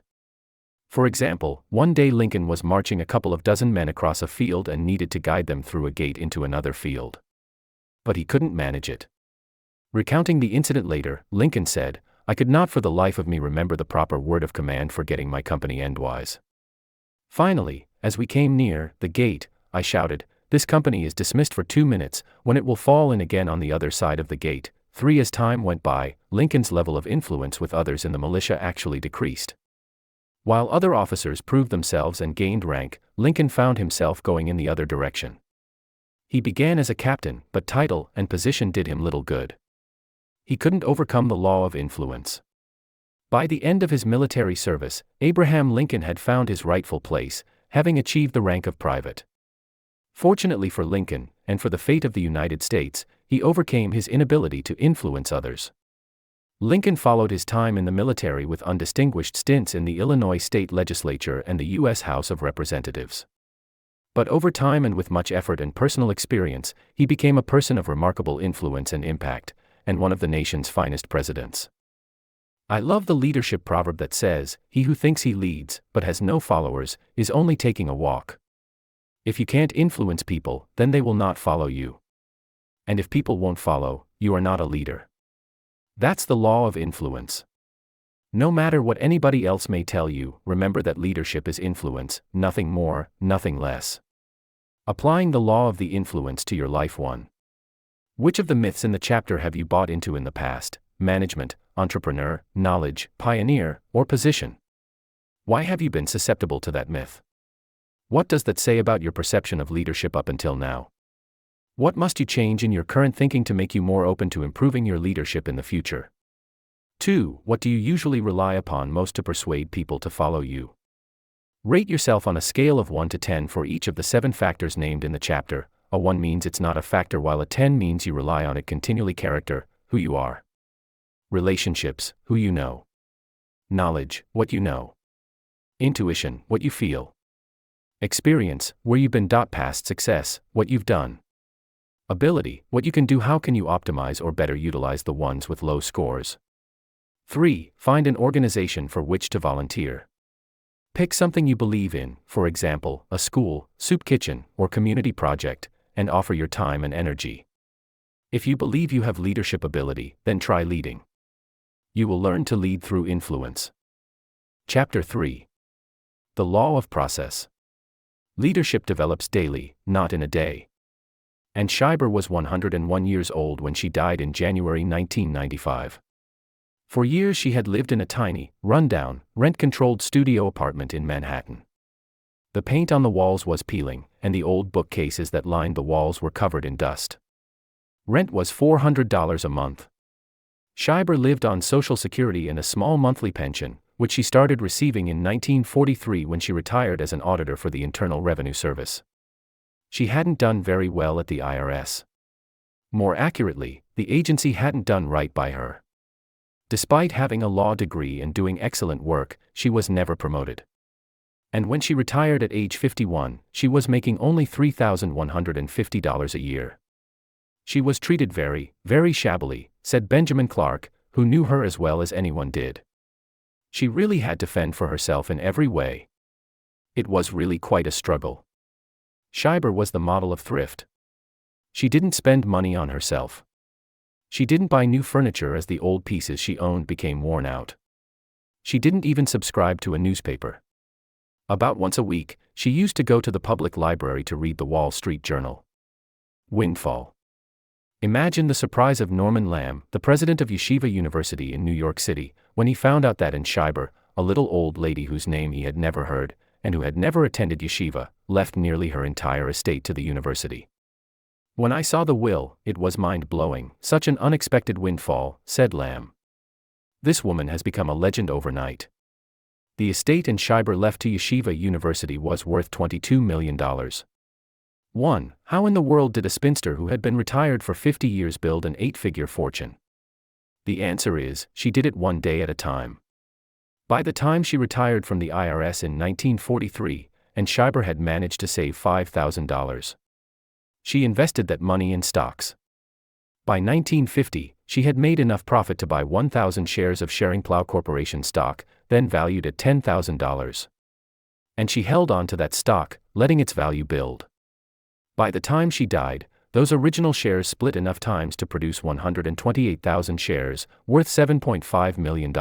For example, one day Lincoln was marching a couple of dozen men across a field and needed to guide them through a gate into another field. But he couldn't manage it. Recounting the incident later, Lincoln said, "I could not for the life of me remember the proper word of command for getting my company endwise. Finally, as we came near the gate, I shouted, 'This company is dismissed for 2 minutes, when it will fall in again on the other side of the gate.' 3 As time went by, Lincoln's level of influence with others in the militia actually decreased. While other officers proved themselves and gained rank, Lincoln found himself going in the other direction. He began as a captain, but title and position did him little good. He couldn't overcome the law of influence. By the end of his military service, Abraham Lincoln had found his rightful place, having achieved the rank of private. Fortunately for Lincoln, and for the fate of the United States, he overcame his inability to influence others. Lincoln followed his time in the military with undistinguished stints in the Illinois state legislature and the U.S. House of Representatives. But over time and with much effort and personal experience, he became a person of remarkable influence and impact, and one of the nation's finest presidents. I love the leadership proverb that says, "He who thinks he leads, but has no followers, is only taking a walk." If you can't influence people, then they will not follow you. And if people won't follow, you are not a leader. That's the law of influence. No matter what anybody else may tell you, remember that leadership is influence, nothing more, nothing less. Applying the law of the influence to your life. 1. Which of the myths in the chapter have you bought into in the past? Management, entrepreneur, knowledge, pioneer, or position? Why have you been susceptible to that myth? What does that say about your perception of leadership up until now? What must you change in your current thinking to make you more open to improving your leadership in the future? 2. What do you usually rely upon most to persuade people to follow you? Rate yourself on a scale of 1 to 10 for each of the 7 factors named in the chapter. A 1 means it's not a factor, while a 10 means you rely on it continually. Character, who you are. Relationships, who you know. Knowledge, what you know. Intuition, what you feel. Experience, where you've been. Past success, what you've done. Ability, what you can do. How can you optimize or better utilize the ones with low scores? 3. Find an organization for which to volunteer. Pick something you believe in, for example, a school, soup kitchen, or community project, and offer your time and energy. If you believe you have leadership ability, then try leading. You will learn to lead through influence. Chapter 3. The Law of Process. Leadership develops daily, not in a day. And Schreiber was 101 years old when she died in January 1995. For years she had lived in a tiny, run-down, rent-controlled studio apartment in Manhattan. The paint on the walls was peeling, and the old bookcases that lined the walls were covered in dust. Rent was $400 a month. Schreiber lived on Social Security and a small monthly pension, which she started receiving in 1943 when she retired as an auditor for the Internal Revenue Service. She hadn't done very well at the IRS. More accurately, the agency hadn't done right by her. Despite having a law degree and doing excellent work, she was never promoted. And when she retired at age 51, she was making only $3,150 a year. She was treated very, very shabbily, said Benjamin Clark, who knew her as well as anyone did. She really had to fend for herself in every way. It was really quite a struggle. Schreiber was the model of thrift. She didn't spend money on herself. She didn't buy new furniture as the old pieces she owned became worn out. She didn't even subscribe to a newspaper. About once a week, she used to go to the public library to read the Wall Street Journal. Windfall. Imagine the surprise of Norman Lamb, the president of Yeshiva University in New York City, when he found out that Schreiber, a little old lady whose name he had never heard, and who had never attended yeshiva, left nearly her entire estate to the university. "When I saw the will, it was mind-blowing, such an unexpected windfall," said Lamb. "This woman has become a legend overnight." The estate Schreiber left to Yeshiva University was worth $22 million. 1. How in the world did a spinster who had been retired for 50 years build an 8-figure fortune? The answer is, she did it one day at a time. By the time she retired from the IRS in 1943, Schreiber had managed to save $5,000. She invested that money in stocks. By 1950, she had made enough profit to buy 1,000 shares of Schering Plough Corporation stock, then valued at $10,000. And she held on to that stock, letting its value build. By the time she died, those original shares split enough times to produce 128,000 shares, worth $7.5 million.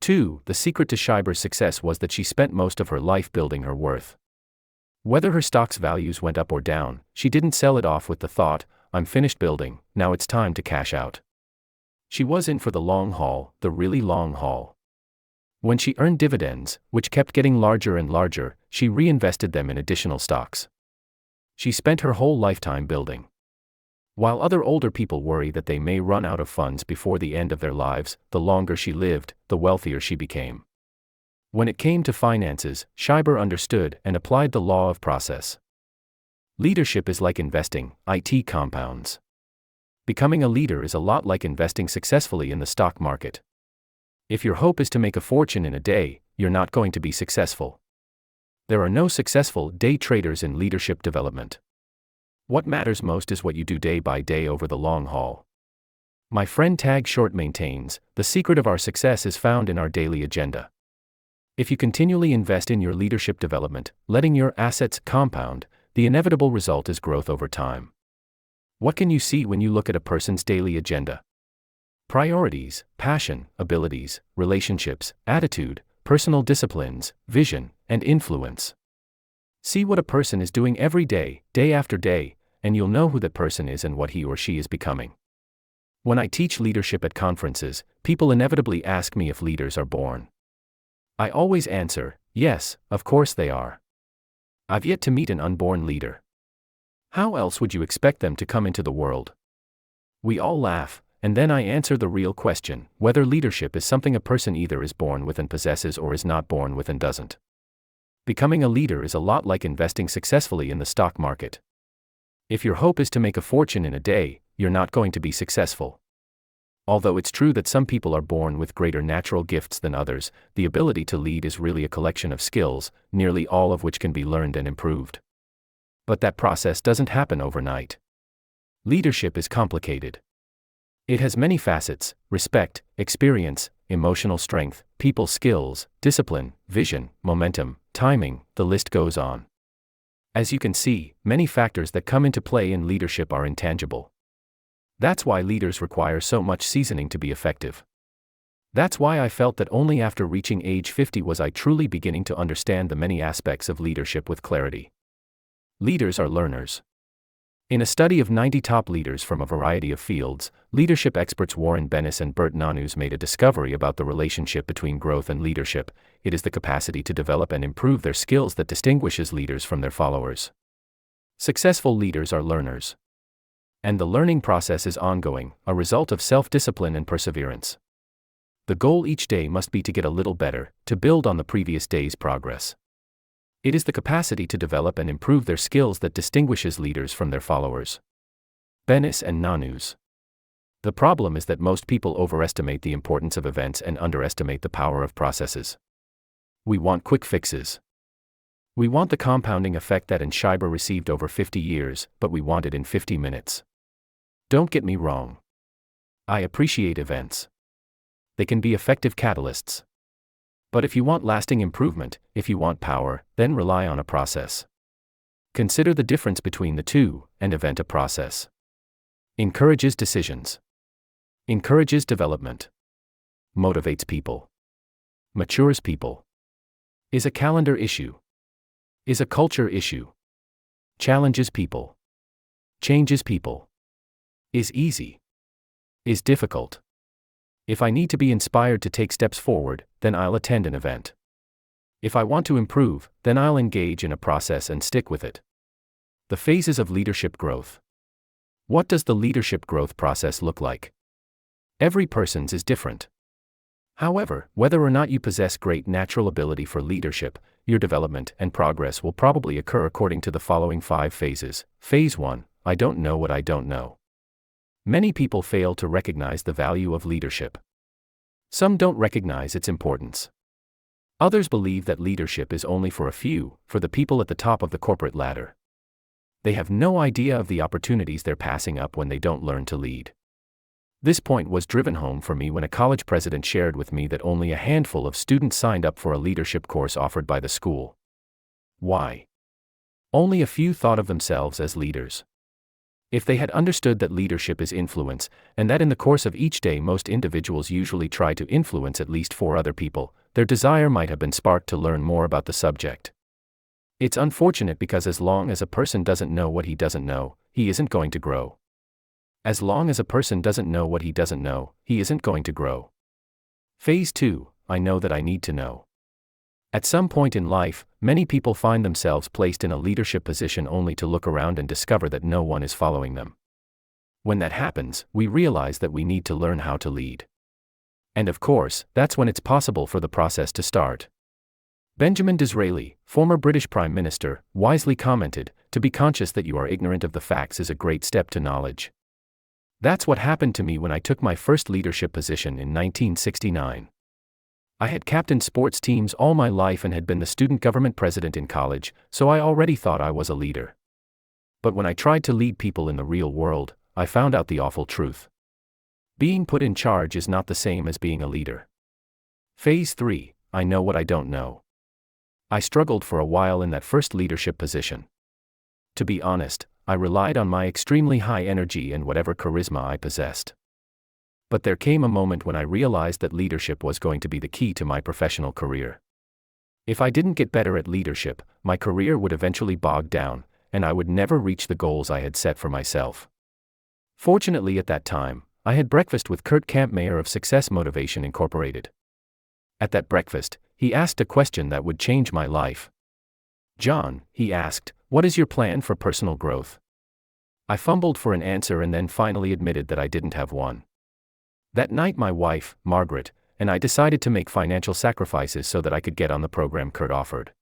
2. The secret to Schreiber's success was that she spent most of her life building her worth. Whether her stock's values went up or down, she didn't sell it off with the thought, "I'm finished building, now it's time to cash out." She was in for the long haul, the really long haul. When she earned dividends, which kept getting larger and larger, she reinvested them in additional stocks. She spent her whole lifetime building. While other older people worry that they may run out of funds before the end of their lives, the longer she lived, the wealthier she became. When it came to finances, Schreiber understood and applied the law of process. Leadership is like investing, it compounds. Becoming a leader is a lot like investing successfully in the stock market. If your hope is to make a fortune in a day, you're not going to be successful. There are no successful day traders in leadership development. What matters most is what you do day by day over the long haul. My friend Tag Short maintains, the secret of our success is found in our daily agenda. If you continually invest in your leadership development, letting your assets compound, the inevitable result is growth over time. What can you see when you look at a person's daily agenda? Priorities, passion, abilities, relationships, attitude, personal disciplines, vision, and influence. See what a person is doing every day, day after day, and you'll know who that person is and what he or she is becoming. When I teach leadership at conferences, people inevitably ask me if leaders are born. I always answer, yes, of course they are. I've yet to meet an unborn leader. How else would you expect them to come into the world? We all laugh, and then I answer the real question, whether leadership is something a person either is born with and possesses or is not born with and doesn't. Becoming a leader is a lot like investing successfully in the stock market. If your hope is to make a fortune in a day, you're not going to be successful. Although it's true that some people are born with greater natural gifts than others, the ability to lead is really a collection of skills, nearly all of which can be learned and improved. But that process doesn't happen overnight. Leadership is complicated. It has many facets: respect, experience, emotional strength, people skills, discipline, vision, momentum, timing, the list goes on. As you can see, many factors that come into play in leadership are intangible. That's why leaders require so much seasoning to be effective. That's why I felt that only after reaching age 50 was I truly beginning to understand the many aspects of leadership with clarity. Leaders are learners. In a study of 90 top leaders from a variety of fields, leadership experts Warren Bennis and Bert Nanus made a discovery about the relationship between growth and leadership. It is the capacity to develop and improve their skills that distinguishes leaders from their followers. Successful leaders are learners. And the learning process is ongoing, a result of self-discipline and perseverance. The goal each day must be to get a little better, to build on the previous day's progress. It is the capacity to develop and improve their skills that distinguishes leaders from their followers. Bennis and Nanus. The problem is that most people overestimate the importance of events and underestimate the power of processes. We want quick fixes. We want the compounding effect that Schreiber received over 50 years, but we want it in 50 minutes. Don't get me wrong. I appreciate events. They can be effective catalysts. But if you want lasting improvement, if you want power, then rely on a process. Consider the difference between the two, and event a process. Encourages decisions. Encourages development. Motivates people. Matures people. Is a calendar issue. Is a culture issue. Challenges people. Changes people. Is easy. Is difficult. If I need to be inspired to take steps forward, then I'll attend an event. If I want to improve, then I'll engage in a process and stick with it. The phases of leadership growth. What does the leadership growth process look like? Every person's is different. However, whether or not you possess great natural ability for leadership, your development and progress will probably occur according to the following 5 phases. Phase 1, I don't know what I don't know. Many people fail to recognize the value of leadership. Some don't recognize its importance. Others believe that leadership is only for a few, for the people at the top of the corporate ladder. They have no idea of the opportunities they're passing up when they don't learn to lead. This point was driven home for me when a college president shared with me that only a handful of students signed up for a leadership course offered by the school. Why? Only a few thought of themselves as leaders. If they had understood that leadership is influence, and that in the course of each day most individuals usually try to influence at least 4 other people, their desire might have been sparked to learn more about the subject. It's unfortunate because as long as a person doesn't know what he doesn't know, he isn't going to grow. As long as a person doesn't know what he doesn't know, he isn't going to grow. Phase 2, I know that I need to know. At some point in life, many people find themselves placed in a leadership position only to look around and discover that no one is following them. When that happens, we realize that we need to learn how to lead. And of course, that's when it's possible for the process to start. Benjamin Disraeli, former British Prime Minister, wisely commented, "To be conscious that you are ignorant of the facts is a great step to knowledge." That's what happened to me when I took my first leadership position in 1969. I had captained sports teams all my life and had been the student government president in college, so I already thought I was a leader. But when I tried to lead people in the real world, I found out the awful truth. Being put in charge is not the same as being a leader. Phase 3, I know what I don't know. I struggled for a while in that first leadership position. To be honest, I relied on my extremely high energy and whatever charisma I possessed. But there came a moment when I realized that leadership was going to be the key to my professional career. If I didn't get better at leadership, my career would eventually bog down, and I would never reach the goals I had set for myself. Fortunately at that time, I had breakfast with Kurt Kampmeyer of Success Motivation Incorporated. At that breakfast, he asked a question that would change my life. "John," he asked, "what is your plan for personal growth?" I fumbled for an answer and then finally admitted that I didn't have one. That night my wife, Margaret, and I decided to make financial sacrifices so that I could get on the program Kurt offered.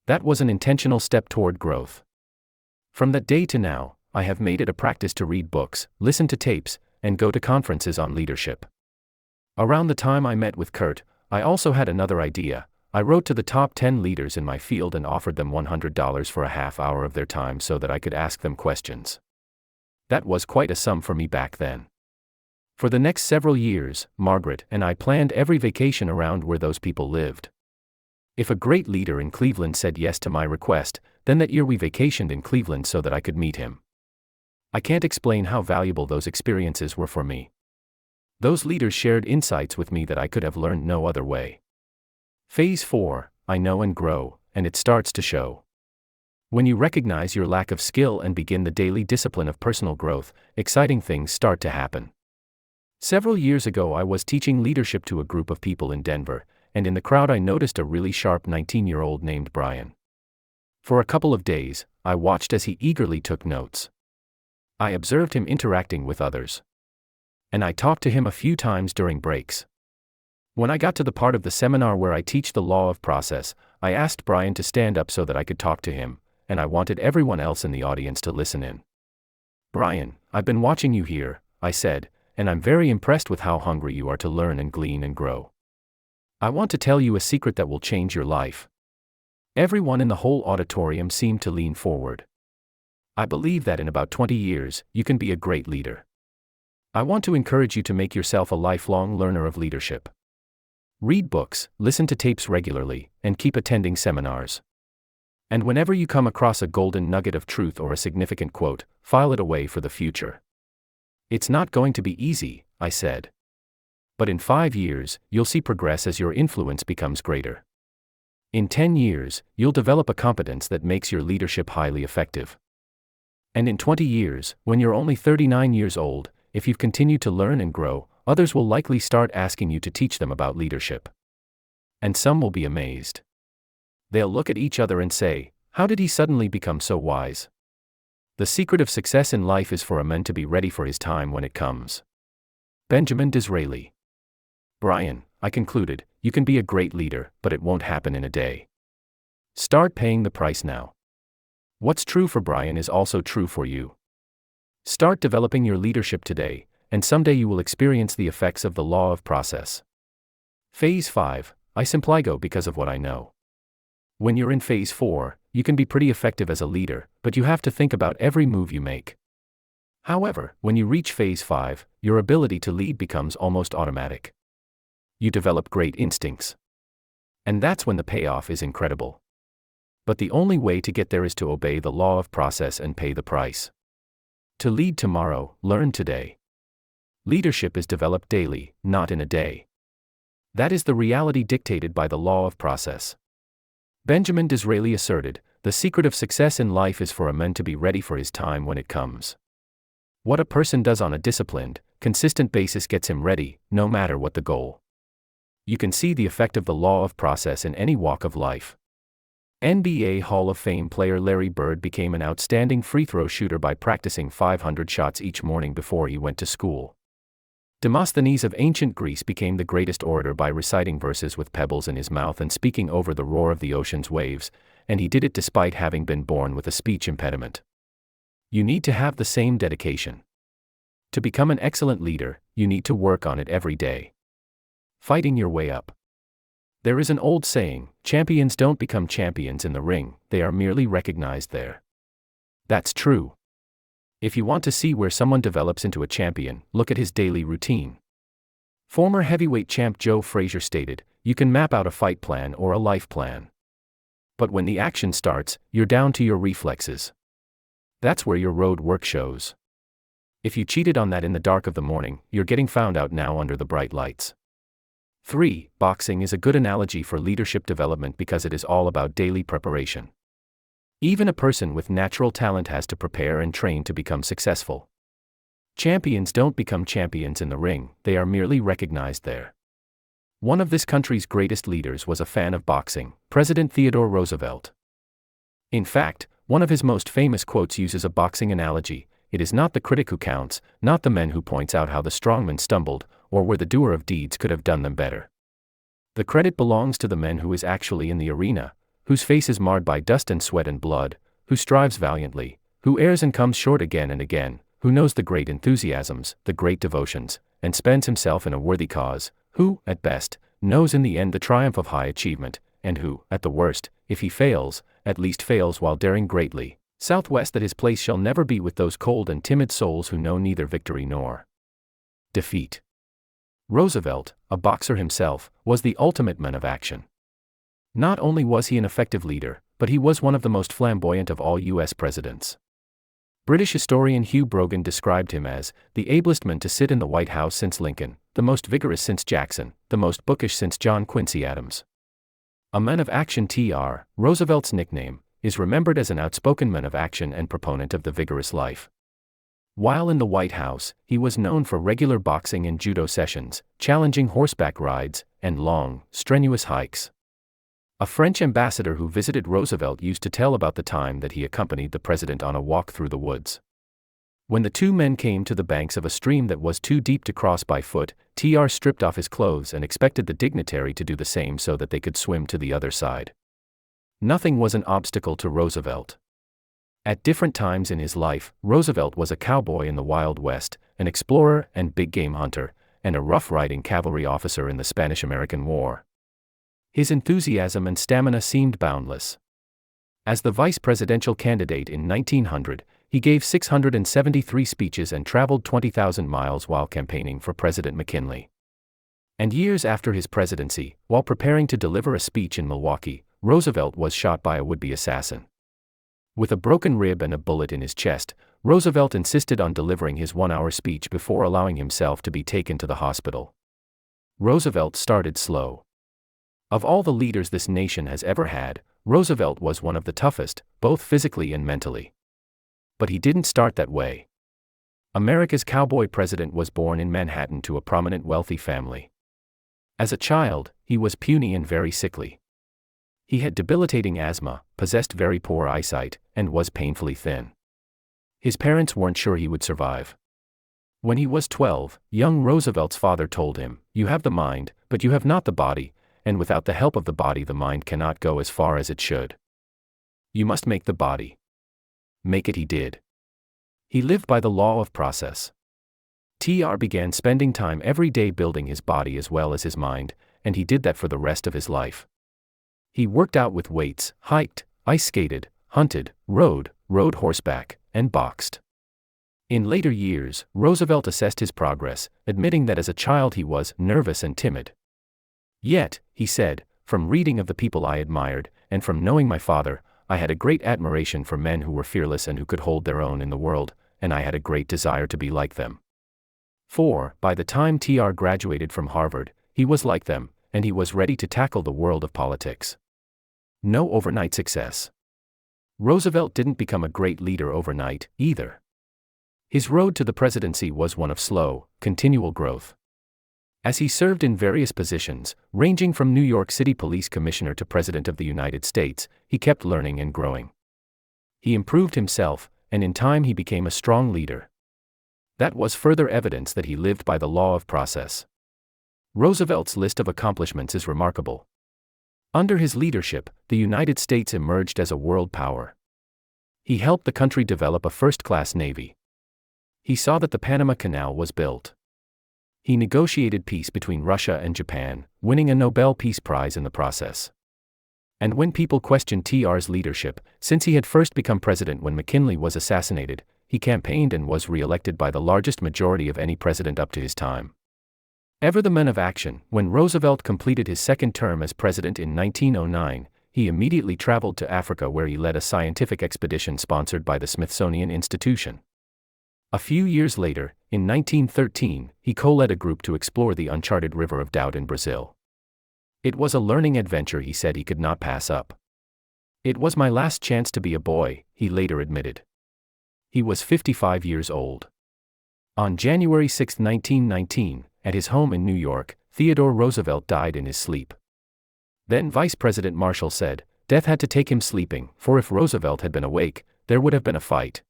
That was an intentional step toward growth. From that day to now, I have made it a practice to read books, listen to tapes, and go to conferences on leadership. Around the time I met with Kurt, I also had another idea. I wrote to the top 10 leaders in my field and offered them $100 for a half hour of their time so that I could ask them questions. That was quite a sum for me back then. For the next several years, Margaret and I planned every vacation around where those people lived. If a great leader in Cleveland said yes to my request, then that year we vacationed in Cleveland so that I could meet him. I can't explain how valuable those experiences were for me. Those leaders shared insights with me that I could have learned no other way. Phase 4, I know and grow, and it starts to show. When you recognize your lack of skill and begin the daily discipline of personal growth, exciting things start to happen. Several years ago I was teaching leadership to a group of people in Denver, and in the crowd I noticed a really sharp 19-year-old named Brian. For a couple of days, I watched as he eagerly took notes. I observed him interacting with others. And I talked to him a few times during breaks. When I got to the part of the seminar where I teach the law of process, I asked Brian to stand up so that I could talk to him, and I wanted everyone else in the audience to listen in. "Brian, I've been watching you here," I said, "and I'm very impressed with how hungry you are to learn and glean and grow. I want to tell you a secret that will change your life." Everyone in the whole auditorium seemed to lean forward. "I believe that in about 20 years, you can be a great leader. I want to encourage you to make yourself a lifelong learner of leadership. Read books, listen to tapes regularly, and keep attending seminars. And whenever you come across a golden nugget of truth or a significant quote, file it away for the future. It's not going to be easy," I said. "But in 5 years, you'll see progress as your influence becomes greater. In 10 years, you'll develop a competence that makes your leadership highly effective. And in 20 years, when you're only 39 years old, if you've continued to learn and grow, others will likely start asking you to teach them about leadership. And some will be amazed. They'll look at each other and say, 'How did he suddenly become so wise?' The secret of success in life is for a man to be ready for his time when it comes." Benjamin Disraeli. "Brian," I concluded, "you can be a great leader, but it won't happen in a day. Start paying the price now. What's true for Brian is also true for you. Start developing your leadership today, and someday you will experience the effects of the law of process." Phase 5, I simply go because of what I know. When you're in Phase 4, you can be pretty effective as a leader, but you have to think about every move you make. However, when you reach Phase 5, your ability to lead becomes almost automatic. You develop great instincts. And that's when the payoff is incredible. But the only way to get there is to obey the law of process and pay the price. To lead tomorrow, learn today. Leadership is developed daily, not in a day. That is the reality dictated by the law of process. Benjamin Disraeli asserted, "The secret of success in life is for a man to be ready for his time when it comes." What a person does on a disciplined, consistent basis gets him ready, no matter what the goal. You can see the effect of the law of process in any walk of life. NBA Hall of Fame player Larry Bird became an outstanding free throw shooter by practicing 500 shots each morning before he went to school. Demosthenes of ancient Greece became the greatest orator by reciting verses with pebbles in his mouth and speaking over the roar of the ocean's waves, and he did it despite having been born with a speech impediment. You need to have the same dedication. To become an excellent leader, you need to work on it every day. Fighting your way up. There is an old saying, champions don't become champions in the ring, they are merely recognized there. That's true. If you want to see where someone develops into a champion, look at his daily routine. Former heavyweight champ Joe Frazier stated, "You can map out a fight plan or a life plan. But when the action starts, you're down to your reflexes. That's where your road work shows. If you cheated on that in the dark of the morning, you're getting found out now under the bright lights." 3. Boxing is a good analogy for leadership development because it is all about daily preparation. Even a person with natural talent has to prepare and train to become successful. Champions don't become champions in the ring, they are merely recognized there. One of this country's greatest leaders was a fan of boxing, President Theodore Roosevelt. In fact, one of his most famous quotes uses a boxing analogy: "It is not the critic who counts, not the man who points out how the strongman stumbled, or where the doer of deeds could have done them better. The credit belongs to the man who is actually in the arena, whose face is marred by dust and sweat and blood, who strives valiantly, who errs and comes short again and again, who knows the great enthusiasms, the great devotions, and spends himself in a worthy cause, who, at best, knows in the end the triumph of high achievement, and who, at the worst, if he fails, at least fails while daring greatly. Southwest that his place shall never be with those cold and timid souls who know neither victory nor defeat." Roosevelt, a boxer himself, was the ultimate man of action. Not only was he an effective leader, but he was one of the most flamboyant of all U.S. presidents. British historian Hugh Brogan described him as the ablest man to sit in the White House since Lincoln, the most vigorous since Jackson, the most bookish since John Quincy Adams. A man of action. T.R. Roosevelt's nickname is remembered as an outspoken man of action and proponent of the vigorous life. While in the White House, he was known for regular boxing and judo sessions, challenging horseback rides, and long, strenuous hikes. A French ambassador who visited Roosevelt used to tell about the time that he accompanied the president on a walk through the woods. When the two men came to the banks of a stream that was too deep to cross by foot, T.R. stripped off his clothes and expected the dignitary to do the same so that they could swim to the other side. Nothing was an obstacle to Roosevelt. At different times in his life, Roosevelt was a cowboy in the Wild West, an explorer and big game hunter, and a rough-riding cavalry officer in the Spanish-American War. His enthusiasm and stamina seemed boundless. As the vice presidential candidate in 1900, he gave 673 speeches and traveled 20,000 miles while campaigning for President McKinley. And years after his presidency, while preparing to deliver a speech in Milwaukee, Roosevelt was shot by a would-be assassin. With a broken rib and a bullet in his chest, Roosevelt insisted on delivering his one-hour speech before allowing himself to be taken to the hospital. Roosevelt started slow. Of all the leaders this nation has ever had, Roosevelt was one of the toughest, both physically and mentally. But he didn't start that way. America's cowboy president was born in Manhattan to a prominent wealthy family. As a child, he was puny and very sickly. He had debilitating asthma, possessed very poor eyesight, and was painfully thin. His parents weren't sure he would survive. When he was 12, young Roosevelt's father told him, "You have the mind, but you have not the body, and without the help of the body the mind cannot go as far as it should. You must make the body." Make it he did. He lived by the law of process. T.R. began spending time every day building his body as well as his mind, and he did that for the rest of his life. He worked out with weights, hiked, ice skated, hunted, rode horseback, and boxed. In later years, Roosevelt assessed his progress, admitting that as a child he was nervous and timid. Yet, he said, "From reading of the people I admired, and from knowing my father, I had a great admiration for men who were fearless and who could hold their own in the world, and I had a great desire to be like them." 4. By the time T.R. graduated from Harvard, he was like them, and he was ready to tackle the world of politics. No overnight success. Roosevelt didn't become a great leader overnight, either. His road to the presidency was one of slow, continual growth. As he served in various positions, ranging from New York City Police Commissioner to President of the United States, he kept learning and growing. He improved himself, and in time he became a strong leader. That was further evidence that he lived by the law of process. Roosevelt's list of accomplishments is remarkable. Under his leadership, the United States emerged as a world power. He helped the country develop a first-class navy. He saw that the Panama Canal was built. He negotiated peace between Russia and Japan, winning a Nobel Peace Prize in the process. And when people questioned TR's leadership, since he had first become president when McKinley was assassinated, he campaigned and was re-elected by the largest majority of any president up to his time. Ever the man of action, when Roosevelt completed his second term as president in 1909, he immediately traveled to Africa where he led a scientific expedition sponsored by the Smithsonian Institution. A few years later, in 1913, he co-led a group to explore the uncharted River of Doubt in Brazil. It was a learning adventure he said he could not pass up. It was my last chance to be a boy, he later admitted. He was 55 years old. On January 6, 1919, at his home in New York, Theodore Roosevelt died in his sleep. Then Vice President Marshall said, death had to take him sleeping, for if Roosevelt had been awake, there would have been a fight.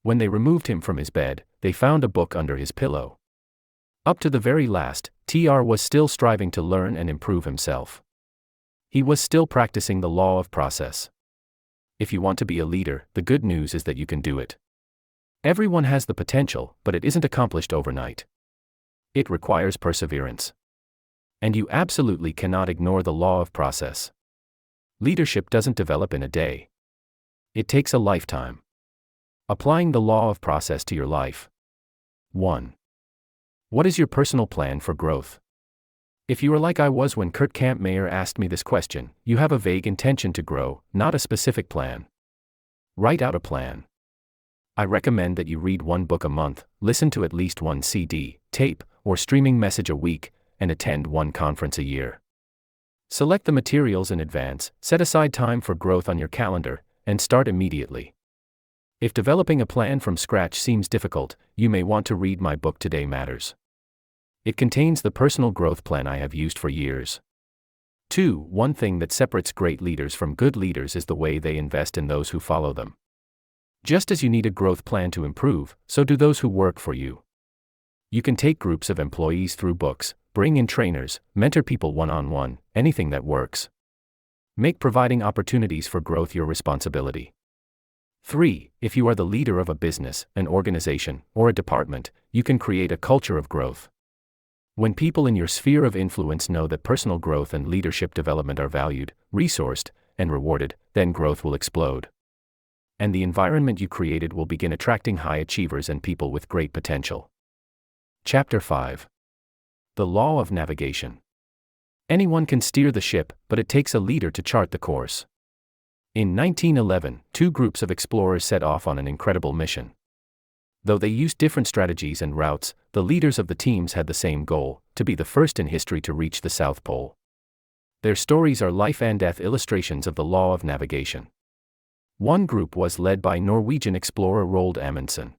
When they removed him from his bed, they found a book under his pillow. Up to the very last, TR was still striving to learn and improve himself. He was still practicing the law of process. If you want to be a leader, the good news is that you can do it. Everyone has the potential, but it isn't accomplished overnight. It requires perseverance. And you absolutely cannot ignore the law of process. Leadership doesn't develop in a day. It takes a lifetime. Applying the law of process to your life. 1. What is your personal plan for growth? If you are like I was when Kurt Kampmeier asked me this question, you have a vague intention to grow, not a specific plan. Write out a plan. I recommend that you read one book a month, listen to at least one CD, tape, or streaming message a week, and attend one conference a year. Select the materials in advance, set aside time for growth on your calendar, and start immediately. If developing a plan from scratch seems difficult, you may want to read my book Today Matters. It contains the personal growth plan I have used for years. 2. One thing that separates great leaders from good leaders is the way they invest in those who follow them. Just as you need a growth plan to improve, so do those who work for you. You can take groups of employees through books, bring in trainers, mentor people one-on-one, anything that works. Make providing opportunities for growth your responsibility. 3. If you are the leader of a business, an organization, or a department, you can create a culture of growth. When people in your sphere of influence know that personal growth and leadership development are valued, resourced, and rewarded, then growth will explode. And the environment you created will begin attracting high achievers and people with great potential. Chapter 5. The Law of Navigation. Anyone can steer the ship, but it takes a leader to chart the course. In 1911, two groups of explorers set off on an incredible mission. Though they used different strategies and routes, the leaders of the teams had the same goal, to be the first in history to reach the South Pole. Their stories are life and death illustrations of the law of navigation. One group was led by Norwegian explorer Roald Amundsen.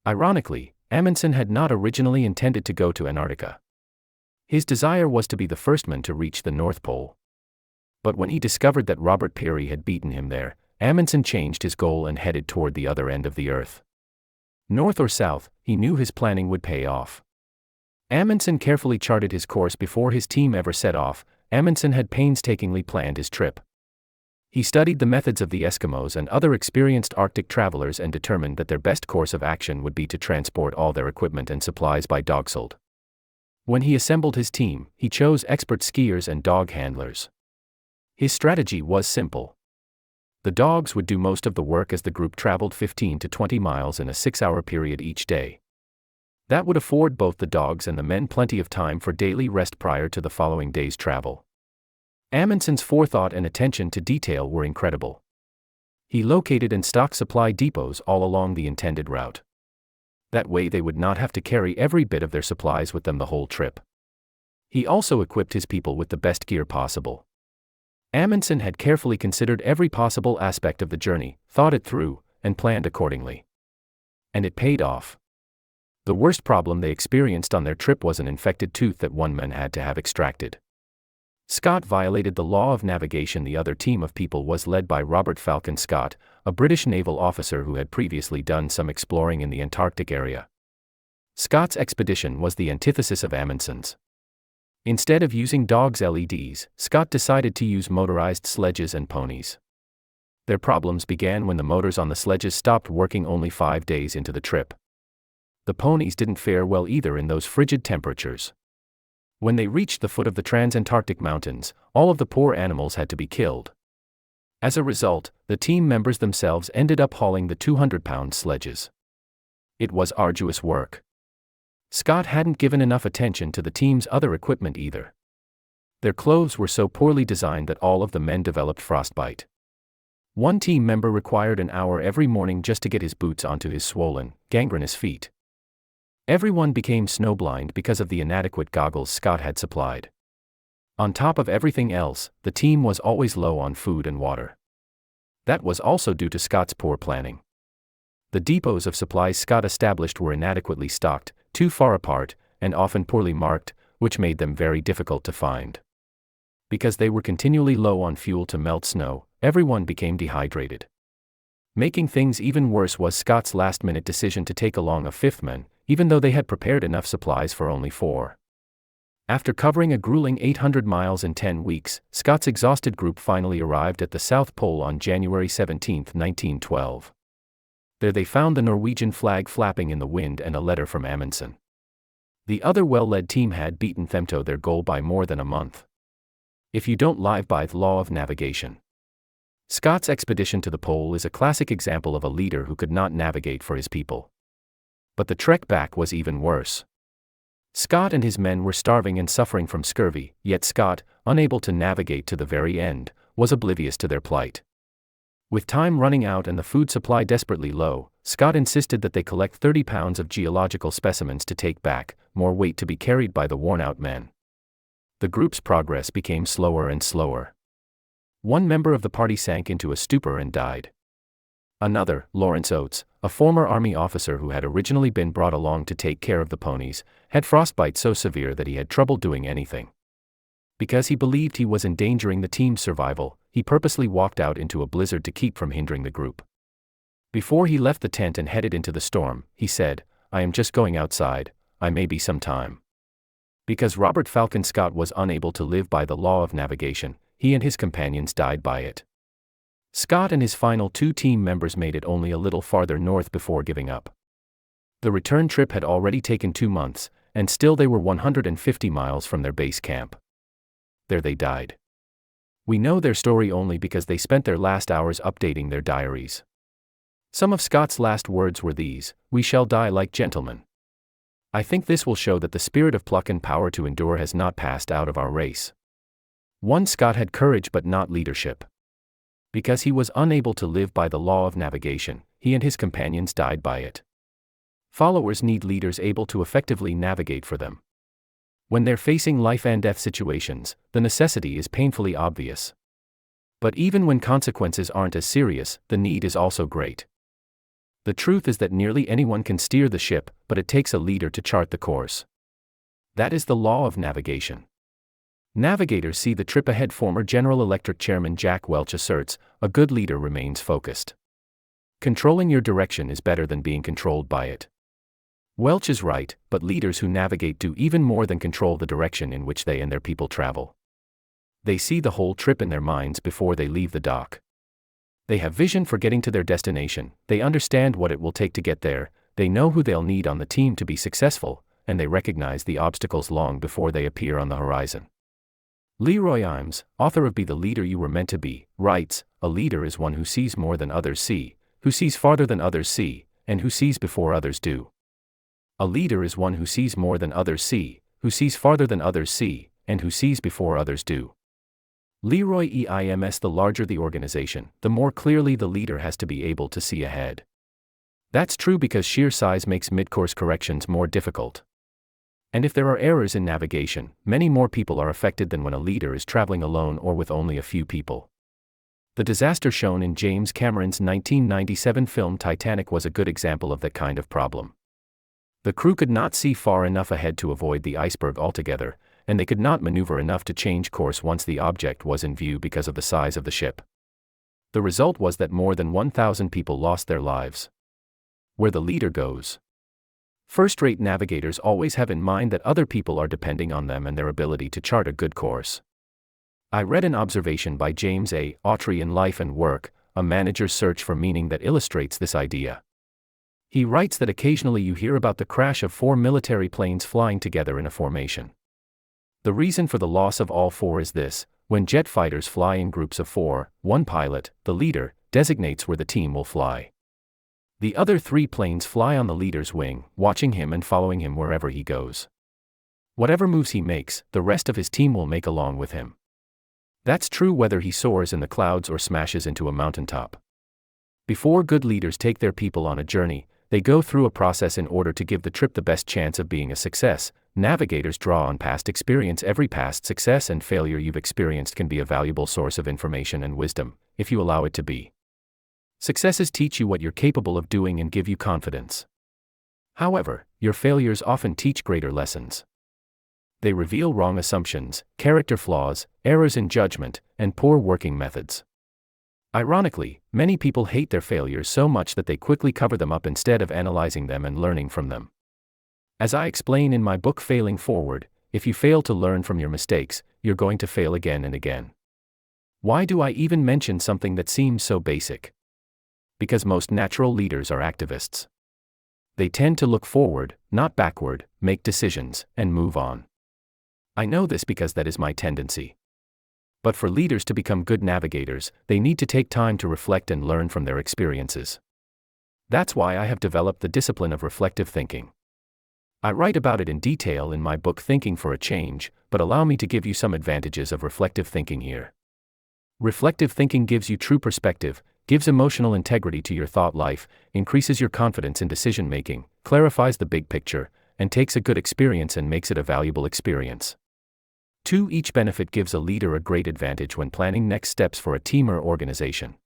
Ironically, Amundsen had not originally intended to go to Antarctica. His desire was to be the first man to reach the North Pole. But when he discovered that Robert Peary had beaten him there, Amundsen changed his goal and headed toward the other end of the Earth. North or south, he knew his planning would pay off. Amundsen carefully charted his course before his team ever set off. Amundsen had painstakingly planned his trip. He studied the methods of the Eskimos and other experienced Arctic travelers and determined that their best course of action would be to transport all their equipment and supplies by dogsled. When he assembled his team, he chose expert skiers and dog handlers. His strategy was simple. The dogs would do most of the work as the group traveled 15 to 20 miles in a 6-hour period each day. That would afford both the dogs and the men plenty of time for daily rest prior to the following day's travel. Amundsen's forethought and attention to detail were incredible. He located and stocked supply depots all along the intended route. That way they would not have to carry every bit of their supplies with them the whole trip. He also equipped his people with the best gear possible. Amundsen had carefully considered every possible aspect of the journey, thought it through, and planned accordingly. And it paid off. The worst problem they experienced on their trip was an infected tooth that one man had to have extracted. Scott violated the law of navigation. The other team of people was led by Robert Falcon Scott, a British naval officer who had previously done some exploring in the Antarctic area. Scott's expedition was the antithesis of Amundsen's. Instead of using dogs' LEDs, Scott decided to use motorized sledges and ponies. Their problems began when the motors on the sledges stopped working only 5 days into the trip. The ponies didn't fare well either in those frigid temperatures. When they reached the foot of the Transantarctic Mountains, all of the poor animals had to be killed. As a result, the team members themselves ended up hauling the 200-pound sledges. It was arduous work. Scott hadn't given enough attention to the team's other equipment either. Their clothes were so poorly designed that all of the men developed frostbite. One team member required an hour every morning just to get his boots onto his swollen, gangrenous feet. Everyone became snowblind because of the inadequate goggles Scott had supplied. On top of everything else, the team was always low on food and water. That was also due to Scott's poor planning. The depots of supplies Scott established were inadequately stocked, too far apart, and often poorly marked, which made them very difficult to find. Because they were continually low on fuel to melt snow, everyone became dehydrated. Making things even worse was Scott's last-minute decision to take along a fifth man, even though they had prepared enough supplies for only 4. After covering a grueling 800 miles in 10 weeks, Scott's exhausted group finally arrived at the South Pole on January 17, 1912. There they found the Norwegian flag flapping in the wind and a letter from Amundsen. The other well-led team had beaten them to their goal by more than a month. If you don't live by the law of navigation. Scott's expedition to the pole is a classic example of a leader who could not navigate for his people. But the trek back was even worse. Scott and his men were starving and suffering from scurvy, yet Scott, unable to navigate to the very end, was oblivious to their plight. With time running out and the food supply desperately low, Scott insisted that they collect 30 pounds of geological specimens to take back, more weight to be carried by the worn-out men. The group's progress became slower and slower. One member of the party sank into a stupor and died. Another, Lawrence Oates, a former army officer who had originally been brought along to take care of the ponies, had frostbite so severe that he had trouble doing anything. Because he believed he was endangering the team's survival, he purposely walked out into a blizzard to keep from hindering the group. Before he left the tent and headed into the storm, he said, "I am just going outside, I may be some time." Because Robert Falcon Scott was unable to live by the law of navigation, he and his companions died by it. Scott and his final 2 team members made it only a little farther north before giving up. The return trip had already taken 2 months, and still they were 150 miles from their base camp. There they died. We know their story only because they spent their last hours updating their diaries. Some of Scott's last words were these: "We shall die like gentlemen." I think this will show that the spirit of pluck and power to endure has not passed out of our race. One Scott had courage but not leadership. Because he was unable to live by the law of navigation, he and his companions died by it. Followers need leaders able to effectively navigate for them. When they're facing life and death situations, the necessity is painfully obvious. But even when consequences aren't as serious, the need is also great. The truth is that nearly anyone can steer the ship, but it takes a leader to chart the course. That is the law of navigation. Navigators see the trip ahead. Former General Electric Chairman Jack Welch asserts, "A good leader remains focused. Controlling your direction is better than being controlled by it." Welch is right, but leaders who navigate do even more than control the direction in which they and their people travel. They see the whole trip in their minds before they leave the dock. They have vision for getting to their destination, they understand what it will take to get there, they know who they'll need on the team to be successful, and they recognize the obstacles long before they appear on the horizon. Leroy Imes, author of Be the Leader You Were Meant to Be, writes, "A leader is one who sees more than others see, who sees farther than others see, and who sees before others do." A leader is one who sees more than others see, who sees farther than others see, and who sees before others do. Leroy Imes. The larger the organization, the more clearly the leader has to be able to see ahead. That's true because sheer size makes mid-course corrections more difficult. And if there are errors in navigation, many more people are affected than when a leader is traveling alone or with only a few people. The disaster shown in James Cameron's 1997 film Titanic was a good example of that kind of problem. The crew could not see far enough ahead to avoid the iceberg altogether, and they could not maneuver enough to change course once the object was in view because of the size of the ship. The result was that more than 1,000 people lost their lives. Where the leader goes. First-rate navigators always have in mind that other people are depending on them and their ability to chart a good course. I read an observation by James A. Autry in Life and Work, A Manager's Search for Meaning, that illustrates this idea. He writes that occasionally you hear about the crash of 4 military planes flying together in a formation. The reason for the loss of all 4 is this: when jet fighters fly in groups of 4, one pilot, the leader, designates where the team will fly. The other 3 planes fly on the leader's wing, watching him and following him wherever he goes. Whatever moves he makes, the rest of his team will make along with him. That's true whether he soars in the clouds or smashes into a mountaintop. Before good leaders take their people on a journey, they go through a process in order to give the trip the best chance of being a success. Navigators draw on past experience. Every past success and failure you've experienced can be a valuable source of information and wisdom, if you allow it to be. Successes teach you what you're capable of doing and give you confidence. However, your failures often teach greater lessons. They reveal wrong assumptions, character flaws, errors in judgment, and poor working methods. Ironically, many people hate their failures so much that they quickly cover them up instead of analyzing them and learning from them. As I explain in my book Failing Forward, if you fail to learn from your mistakes, you're going to fail again and again. Why do I even mention something that seems so basic? Because most natural leaders are activists. They tend to look forward, not backward, make decisions, and move on. I know this because that is my tendency. But for leaders to become good navigators, they need to take time to reflect and learn from their experiences. That's why I have developed the discipline of reflective thinking. I write about it in detail in my book Thinking for a Change, but allow me to give you some advantages of reflective thinking here. Reflective thinking gives you true perspective, gives emotional integrity to your thought life, increases your confidence in decision-making, clarifies the big picture, and takes a good experience and makes it a valuable experience. 2. Each benefit gives a leader a great advantage when planning next steps for a team or organization.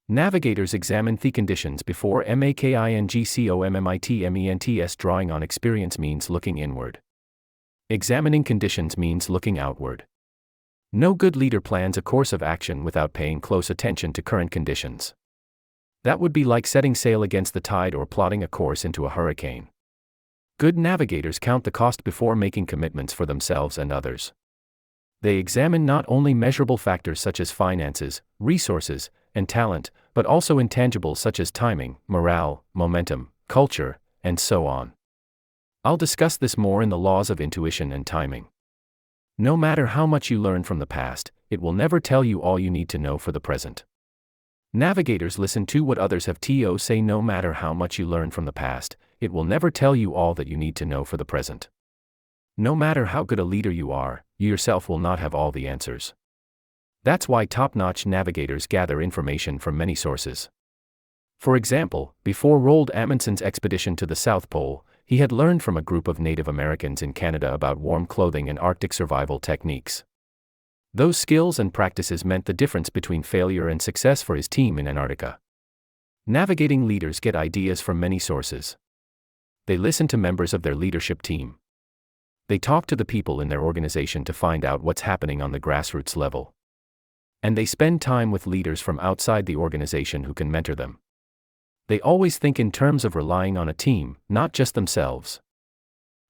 Navigators examine the conditions before MAXWELL. Drawing on experience means looking inward. Examining conditions means looking outward. No good leader plans a course of action without paying close attention to current conditions. That would be like setting sail against the tide or plotting a course into a hurricane. Good navigators count the cost before making commitments for themselves and others. They examine not only measurable factors such as finances, resources, and talent, but also intangibles such as timing, morale, momentum, culture, and so on. I'll discuss this more in the laws of intuition and timing. No matter how much you learn from the past, it will never tell you all you need to know for the present. Navigators listen to what others have to say. No matter how much you learn from the past, it will never tell you all that you need to know for the present. No matter how good a leader you are, you yourself will not have all the answers. That's why top-notch navigators gather information from many sources. For example, before Roald Amundsen's expedition to the South Pole, he had learned from a group of Native Americans in Canada about warm clothing and Arctic survival techniques. Those skills and practices meant the difference between failure and success for his team in Antarctica. Navigating leaders get ideas from many sources. They listen to members of their leadership team. They talk to the people in their organization to find out what's happening on the grassroots level. And they spend time with leaders from outside the organization who can mentor them. They always think in terms of relying on a team, not just themselves.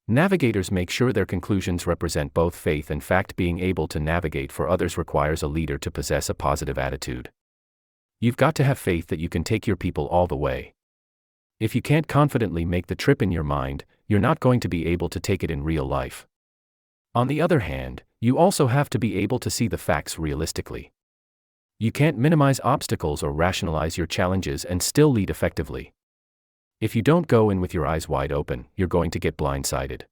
Navigators make sure their conclusions represent both faith and fact. Being able to navigate for others requires a leader to possess a positive attitude. You've got to have faith that you can take your people all the way. If you can't confidently make the trip in your mind, you're not going to be able to take it in real life. On the other hand, you also have to be able to see the facts realistically. You can't minimize obstacles or rationalize your challenges and still lead effectively. If you don't go in with your eyes wide open, you're going to get blindsided.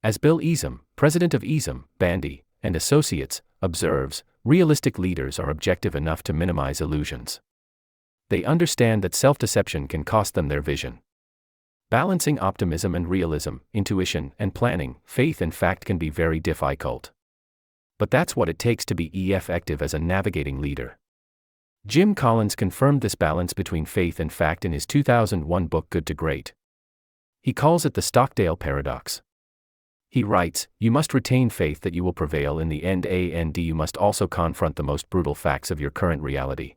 As Bill Easum, president of Easum, Bandy, and Associates, observes, realistic leaders are objective enough to minimize illusions. They understand that self-deception can cost them their vision. Balancing optimism and realism, intuition and planning, faith and fact can be very difficult. But that's what it takes to be effective as a navigating leader. Jim Collins confirmed this balance between faith and fact in his 2001 book Good to Great. He calls it the Stockdale paradox. He writes, "You must retain faith that you will prevail in the end, and you must also confront the most brutal facts of your current reality."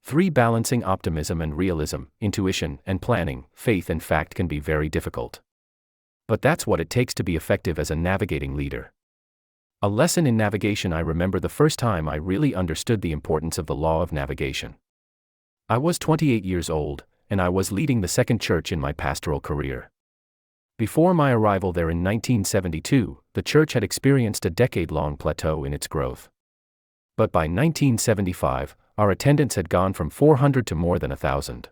3. Balancing optimism and realism, intuition and planning, faith and fact can be very difficult. But that's what it takes to be effective as a navigating leader. A lesson in navigation. I remember the first time I really understood the importance of the law of navigation. I was 28 years old, and I was leading the second church in my pastoral career. Before my arrival there in 1972, the church had experienced a decade-long plateau in its growth. But by 1975, our attendance had gone from 400 to more than 1,000.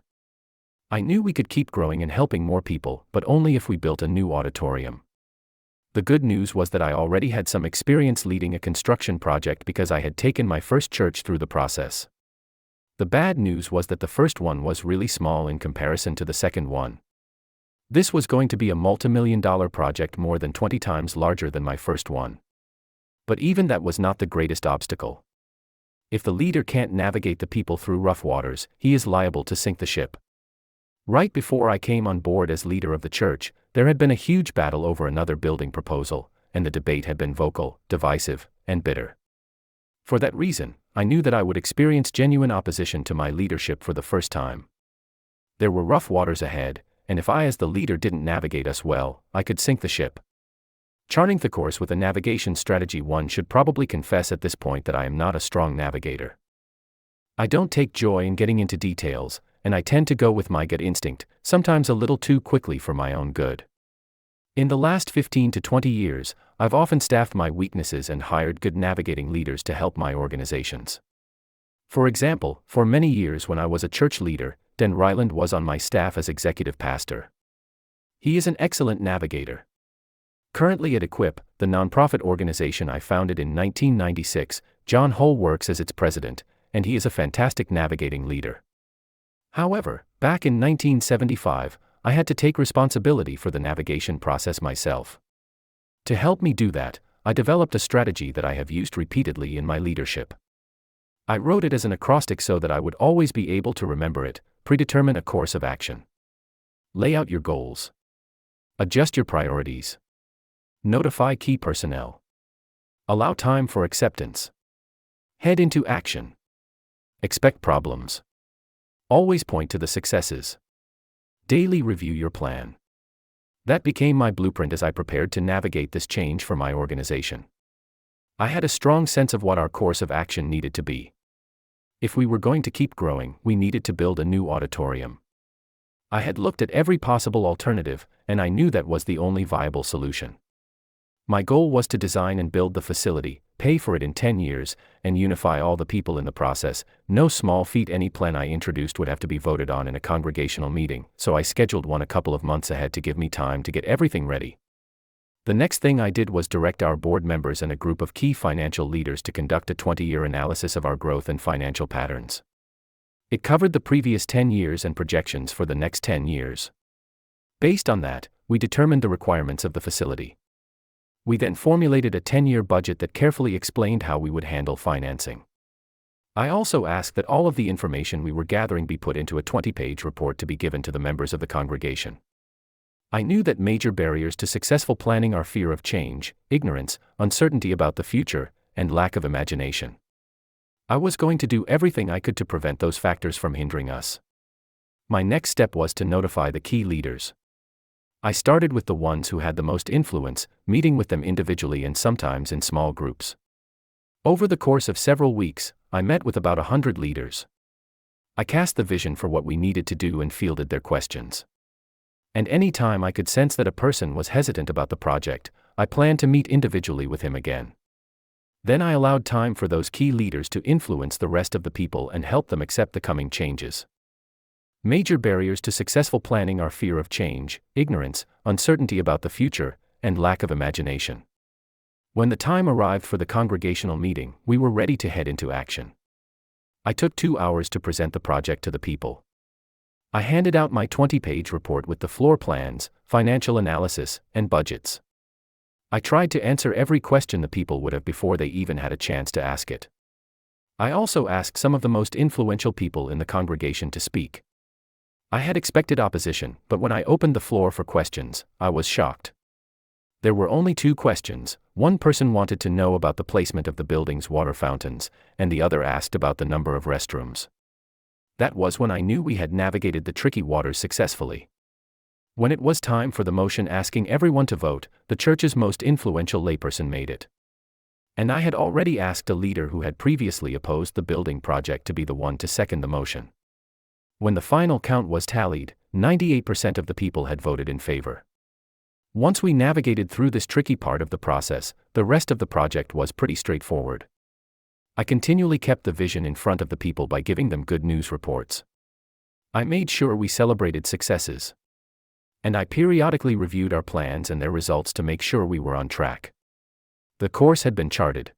I knew we could keep growing and helping more people, but only if we built a new auditorium. The good news was that I already had some experience leading a construction project because I had taken my first church through the process. The bad news was that the first one was really small in comparison to the second one. This was going to be a multi-million-dollar project, more than 20 times larger than my first one. But even that was not the greatest obstacle. If the leader can't navigate the people through rough waters, he is liable to sink the ship. Right before I came on board as leader of the church, there had been a huge battle over another building proposal, and the debate had been vocal, divisive, and bitter. For that reason, I knew that I would experience genuine opposition to my leadership for the first time. There were rough waters ahead, and if I as the leader didn't navigate us well, I could sink the ship. Charting the course with a navigation strategy. One should probably confess at this point that I am not a strong navigator. I don't take joy in getting into details, and I tend to go with my gut instinct, sometimes a little too quickly for my own good. In the last 15 to 20 years, I've often staffed my weaknesses and hired good navigating leaders to help my organizations. For example, for many years when I was a church leader, Dan Ryland was on my staff as executive pastor. He is an excellent navigator. Currently at Equip, the nonprofit organization I founded in 1996, John Hull works as its president, and he is a fantastic navigating leader. However, back in 1975, I had to take responsibility for the navigation process myself. To help me do that, I developed a strategy that I have used repeatedly in my leadership. I wrote it as an acrostic so that I would always be able to remember it. Predetermine a course of action. Lay out your goals. Adjust your priorities. Notify key personnel. Allow time for acceptance. Head into action. Expect problems. Always point to the successes. Daily review your plan. That became my blueprint as I prepared to navigate this change for my organization. I had a strong sense of what our course of action needed to be. If we were going to keep growing, we needed to build a new auditorium. I had looked at every possible alternative, and I knew that was the only viable solution. My goal was to design and build the facility, pay for it in 10 years, and unify all the people in the process. No small feat. Any plan I introduced would have to be voted on in a congregational meeting, so I scheduled one a couple of months ahead to give me time to get everything ready. The next thing I did was direct our board members and a group of key financial leaders to conduct a 20-year analysis of our growth and financial patterns. It covered the previous 10 years and projections for the next 10 years. Based on that, we determined the requirements of the facility. We then formulated a 10-year budget that carefully explained how we would handle financing. I also asked that all of the information we were gathering be put into a 20-page report to be given to the members of the congregation. I knew that major barriers to successful planning are fear of change, ignorance, uncertainty about the future, and lack of imagination. I was going to do everything I could to prevent those factors from hindering us. My next step was to notify the key leaders. I started with the ones who had the most influence, meeting with them individually and sometimes in small groups. Over the course of several weeks, I met with about 100 leaders. I cast the vision for what we needed to do and fielded their questions. And any time I could sense that a person was hesitant about the project, I planned to meet individually with him again. Then I allowed time for those key leaders to influence the rest of the people and help them accept the coming changes. Major barriers to successful planning are fear of change, ignorance, uncertainty about the future, and lack of imagination. When the time arrived for the congregational meeting, we were ready to head into action. I took 2 hours to present the project to the people. I handed out my 20-page report with the floor plans, financial analysis, and budgets. I tried to answer every question the people would have before they even had a chance to ask it. I also asked some of the most influential people in the congregation to speak. I had expected opposition, but when I opened the floor for questions, I was shocked. There were only 2 questions. One person wanted to know about the placement of the building's water fountains, and the other asked about the number of restrooms. That was when I knew we had navigated the tricky waters successfully. When it was time for the motion asking everyone to vote, the church's most influential layperson made it. And I had already asked a leader who had previously opposed the building project to be the one to second the motion. When the final count was tallied, 98% of the people had voted in favor. Once we navigated through this tricky part of the process, the rest of the project was pretty straightforward. I continually kept the vision in front of the people by giving them good news reports. I made sure we celebrated successes. And I periodically reviewed our plans and their results to make sure we were on track. The course had been charted.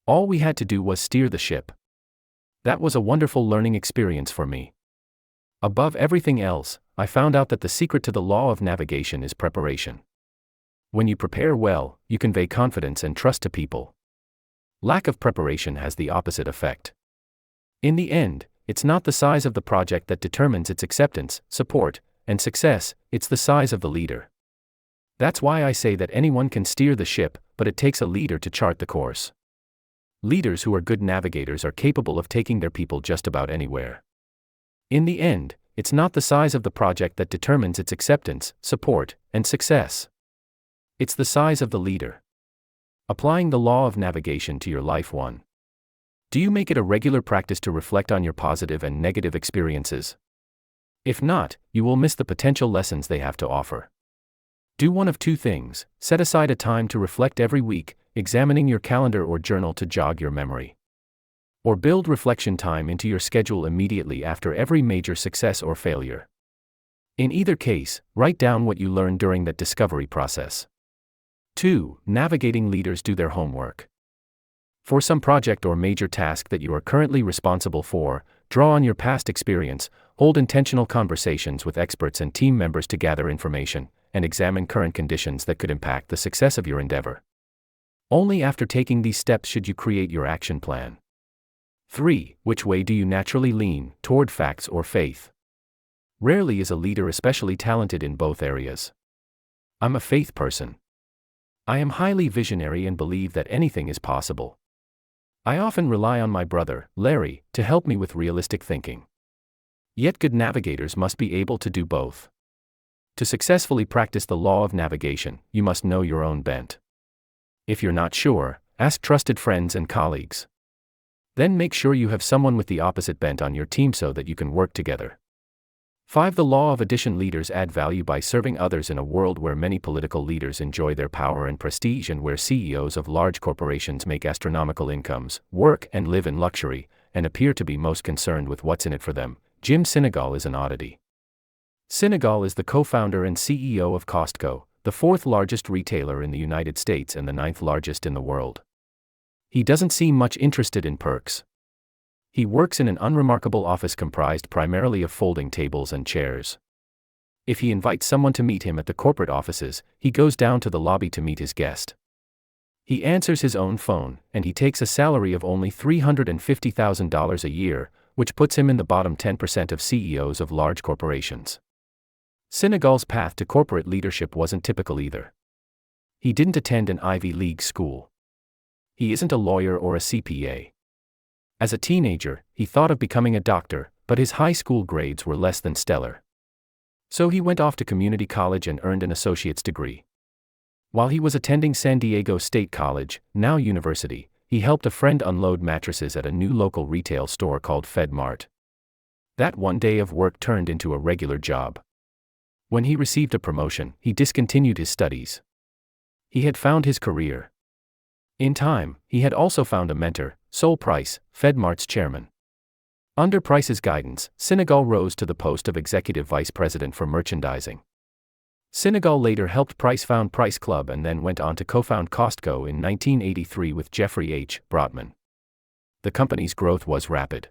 All we had to do was steer the ship. That was a wonderful learning experience for me. Above everything else, I found out that the secret to the law of navigation is preparation. When you prepare well, you convey confidence and trust to people. Lack of preparation has the opposite effect. In the end, it's not the size of the project that determines its acceptance, support, and success, it's the size of the leader. That's why I say that anyone can steer the ship, but it takes a leader to chart the course. Leaders who are good navigators are capable of taking their people just about anywhere. In the end, it's not the size of the project that determines its acceptance, support, and success. It's the size of the leader. Applying the law of navigation to your life. 1. Do you make it a regular practice to reflect on your positive and negative experiences? If not, you will miss the potential lessons they have to offer. Do one of 2 things: set aside a time to reflect every week, examining your calendar or journal to jog your memory. Or build reflection time into your schedule immediately after every major success or failure. In either case, write down what you learned during that discovery process. 2. Navigating leaders do their homework. For some project or major task that you are currently responsible for, draw on your past experience, hold intentional conversations with experts and team members to gather information, and examine current conditions that could impact the success of your endeavor. Only after taking these steps should you create your action plan. 3. Which way do you naturally lean, toward facts or faith? Rarely is a leader especially talented in both areas. I'm a faith person. I am highly visionary and believe that anything is possible. I often rely on my brother, Larry, to help me with realistic thinking. Yet good navigators must be able to do both. To successfully practice the law of navigation, you must know your own bent. If you're not sure, ask trusted friends and colleagues. Then make sure you have someone with the opposite bent on your team so that you can work together. 5. The law of addition. Leaders add value by serving others. In a world where many political leaders enjoy their power and prestige and where CEOs of large corporations make astronomical incomes, work and live in luxury, and appear to be most concerned with what's in it for them, Jim Sinegal is an oddity. Sinegal is the co-founder and CEO of Costco, the 4th largest retailer in the United States and the 9th largest in the world. He doesn't seem much interested in perks. He works in an unremarkable office comprised primarily of folding tables and chairs. If he invites someone to meet him at the corporate offices, he goes down to the lobby to meet his guest. He answers his own phone, and he takes a salary of only $350,000 a year, which puts him in the bottom 10% of CEOs of large corporations. Sinegal's path to corporate leadership wasn't typical either. He didn't attend an Ivy League school. He isn't a lawyer or a CPA. As a teenager, he thought of becoming a doctor, but his high school grades were less than stellar. So he went off to community college and earned an associate's degree. While he was attending San Diego State College, now university, he helped a friend unload mattresses at a new local retail store called Fed Mart. That one day of work turned into a regular job. When he received a promotion, he discontinued his studies. He had found his career. In time, he had also found a mentor, Sol Price, Fed Mart's chairman. Under Price's guidance, Sinegal rose to the post of executive vice president for merchandising. Sinegal later helped Price found Price Club and then went on to co-found Costco in 1983 with Jeffrey H. Brotman. The company's growth was rapid.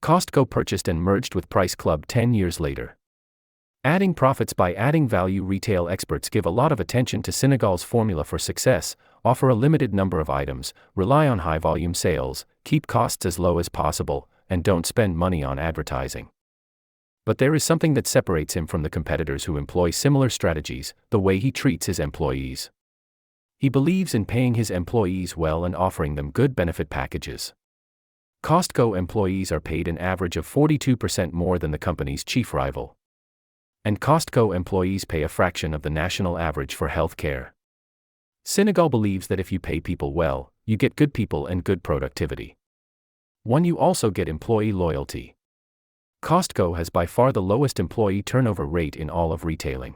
Costco purchased and merged with Price Club 10 years later. Adding profits by adding value. Retail experts give a lot of attention to Sinegal's formula for success: offer a limited number of items, rely on high-volume sales, keep costs as low as possible, and don't spend money on advertising. But there is something that separates him from the competitors who employ similar strategies: the way he treats his employees. He believes in paying his employees well and offering them good benefit packages. Costco employees are paid an average of 42% more than the company's chief rival. And Costco employees pay a fraction of the national average for health care. Senegal believes that if you pay people well, you get good people and good productivity. You also get employee loyalty. Costco has by far the lowest employee turnover rate in all of retailing.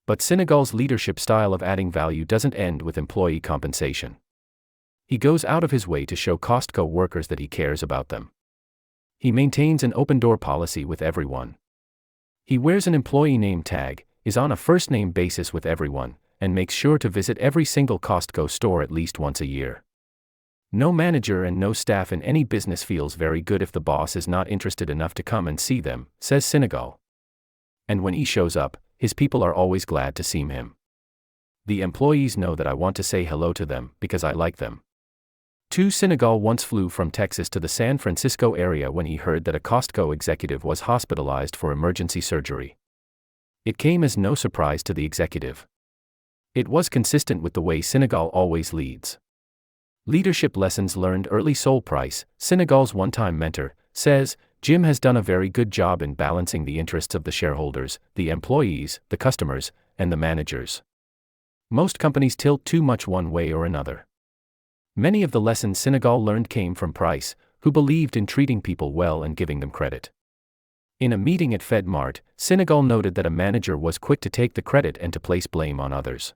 But Senegal's leadership style of adding value doesn't end with employee compensation. He goes out of his way to show Costco workers that he cares about them. He maintains an open-door policy with everyone. He wears an employee name tag, is on a first-name basis with everyone, and makes sure to visit every single Costco store at least once a year. No manager and no staff in any business feels very good if the boss is not interested enough to come and see them, says Senegal. And when he shows up, his people are always glad to see him. The employees know that I want to say hello to them because I like them. Senegal once flew from Texas to the San Francisco area when he heard that a Costco executive was hospitalized for emergency surgery. It came as no surprise to the executive. It was consistent with the way Senegal always leads. Leadership lessons learned early. Sol Price, Senegal's one-time mentor, says, Jim has done a very good job in balancing the interests of the shareholders, the employees, the customers, and the managers. Most companies tilt too much one way or another. Many of the lessons Senegal learned came from Price, who believed in treating people well and giving them credit. In a meeting at FedMart, Senegal noted that a manager was quick to take the credit and to place blame on others.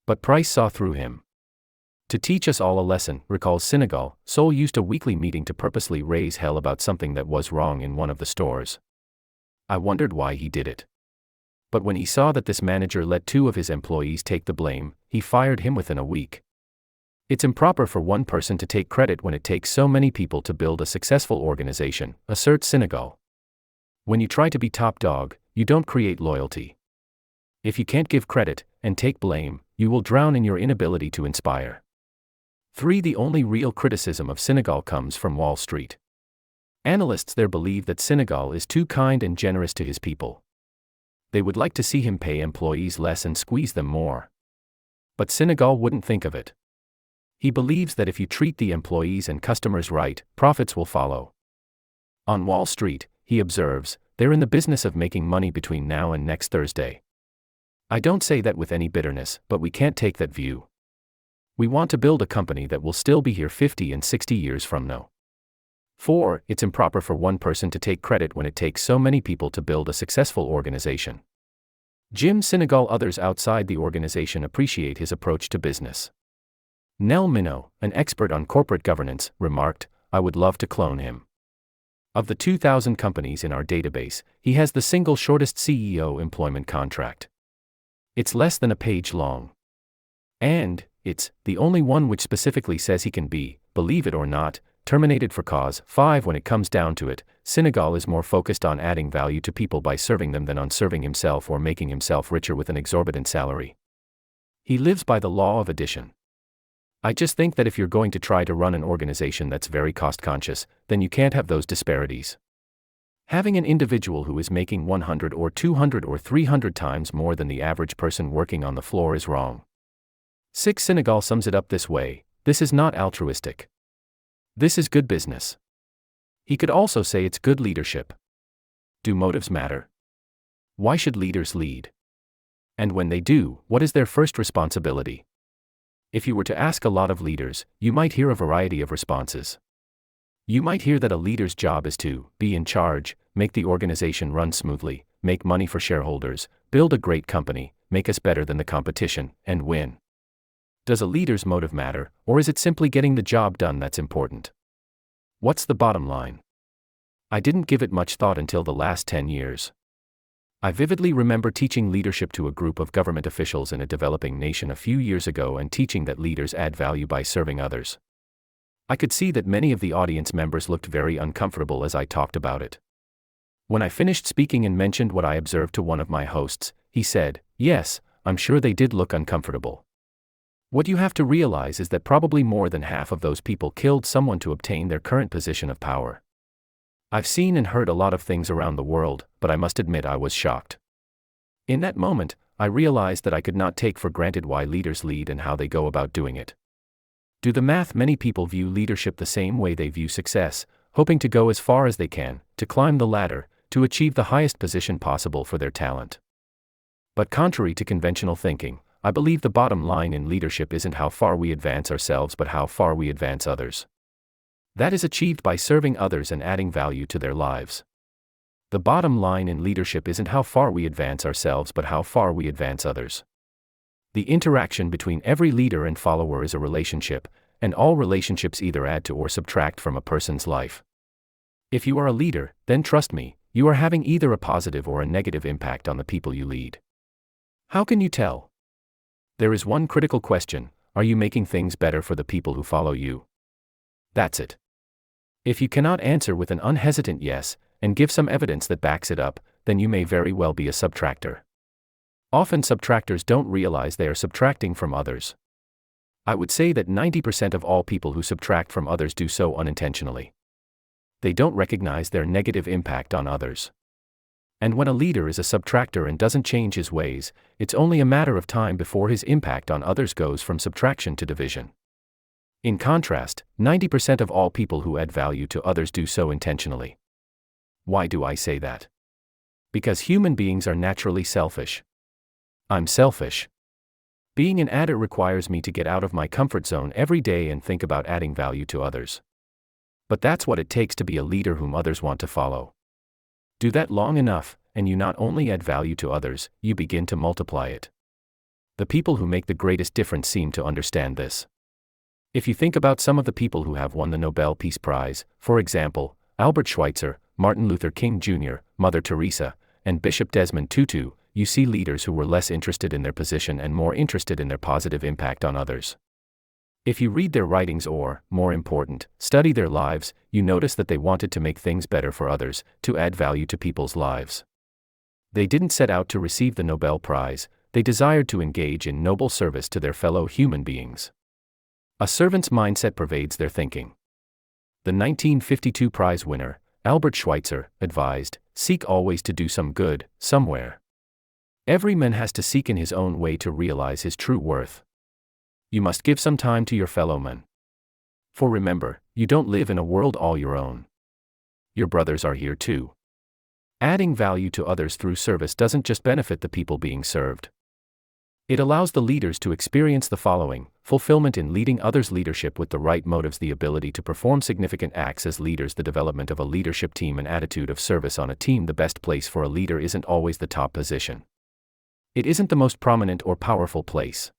But Price saw through him. To teach us all a lesson, recalls Senegal, Sol used a weekly meeting to purposely raise hell about something that was wrong in one of the stores. I wondered why he did it. But when he saw that this manager let 2 of his employees take the blame, he fired him within a week. It's improper for one person to take credit when it takes so many people to build a successful organization, asserts Senegal. When you try to be top dog, you don't create loyalty. If you can't give credit and take blame, you will drown in your inability to inspire. 3. The only real criticism of Senegal comes from Wall Street. Analysts there believe that Senegal is too kind and generous to his people. They would like to see him pay employees less and squeeze them more. But Senegal wouldn't think of it. He believes that if you treat the employees and customers right, profits will follow. On Wall Street, he observes, they're in the business of making money between now and next Thursday. I don't say that with any bitterness, but we can't take that view. We want to build a company that will still be here 50 and 60 years from now. 4. It's improper for one person to take credit when it takes so many people to build a successful organization. Jim Senegal. Others outside the organization appreciate his approach to business. Nell Minow, an expert on corporate governance, remarked, I would love to clone him. Of the 2,000 companies in our database, he has the single shortest CEO employment contract. It's less than a page long. And it's the only one which specifically says he can be, believe it or not, terminated for cause. 5. When it comes down to it, Senegal is more focused on adding value to people by serving them than on serving himself or making himself richer with an exorbitant salary. He lives by the law of addition. I just think that if you're going to try to run an organization that's very cost-conscious, then you can't have those disparities. Having an individual who is making 100 or 200 or 300 times more than the average person working on the floor is wrong. 6. Senegal sums it up this way, this is not altruistic. This is good business. He could also say it's good leadership. Do motives matter? Why should leaders lead? And when they do, what is their first responsibility? If you were to ask a lot of leaders, you might hear a variety of responses. You might hear that a leader's job is to be in charge, make the organization run smoothly, make money for shareholders, build a great company, make us better than the competition, and win. Does a leader's motive matter, or is it simply getting the job done that's important? What's the bottom line? I didn't give it much thought until the last 10 years. I vividly remember teaching leadership to a group of government officials in a developing nation a few years ago and teaching that leaders add value by serving others. I could see that many of the audience members looked very uncomfortable as I talked about it. When I finished speaking and mentioned what I observed to one of my hosts, he said, yes, I'm sure they did look uncomfortable. What you have to realize is that probably more than half of those people killed someone to obtain their current position of power. I've seen and heard a lot of things around the world, but I must admit I was shocked. In that moment, I realized that I could not take for granted why leaders lead and how they go about doing it. Do the math: many people view leadership the same way they view success, hoping to go as far as they can, to climb the ladder, to achieve the highest position possible for their talent. But contrary to conventional thinking, I believe the bottom line in leadership isn't how far we advance ourselves but how far we advance others. That is achieved by serving others and adding value to their lives. The bottom line in leadership isn't how far we advance ourselves but how far we advance others. The interaction between every leader and follower is a relationship, and all relationships either add to or subtract from a person's life. If you are a leader, then trust me, you are having either a positive or a negative impact on the people you lead. How can you tell? There is one critical question: are you making things better for the people who follow you? That's it. If you cannot answer with an unhesitant yes, and give some evidence that backs it up, then you may very well be a subtractor. Often subtractors don't realize they are subtracting from others. I would say that 90% of all people who subtract from others do so unintentionally. They don't recognize their negative impact on others. And when a leader is a subtractor and doesn't change his ways, it's only a matter of time before his impact on others goes from subtraction to division. In contrast, 90% of all people who add value to others do so intentionally. Why do I say that? Because human beings are naturally selfish. I'm selfish. Being an adder requires me to get out of my comfort zone every day and think about adding value to others. But that's what it takes to be a leader whom others want to follow. Do that long enough, and you not only add value to others, you begin to multiply it. The people who make the greatest difference seem to understand this. If you think about some of the people who have won the Nobel Peace Prize, for example, Albert Schweitzer, Martin Luther King Jr., Mother Teresa, and Bishop Desmond Tutu, you see leaders who were less interested in their position and more interested in their positive impact on others. If you read their writings or, more important, study their lives, you notice that they wanted to make things better for others, to add value to people's lives. They didn't set out to receive the Nobel Prize, they desired to engage in noble service to their fellow human beings. A servant's mindset pervades their thinking. The 1952 prize winner, Albert Schweitzer, advised, "Seek always to do some good, somewhere. Every man has to seek in his own way to realize his true worth. You must give some time to your fellow men. For remember, you don't live in a world all your own. Your brothers are here too." Adding value to others through service doesn't just benefit the people being served. It allows the leaders to experience the following: fulfillment in leading others, leadership with the right motives, the ability to perform significant acts as leaders, the development of a leadership team, an attitude of service on a team. The best place for a leader isn't always the top position. It isn't the most prominent or powerful place.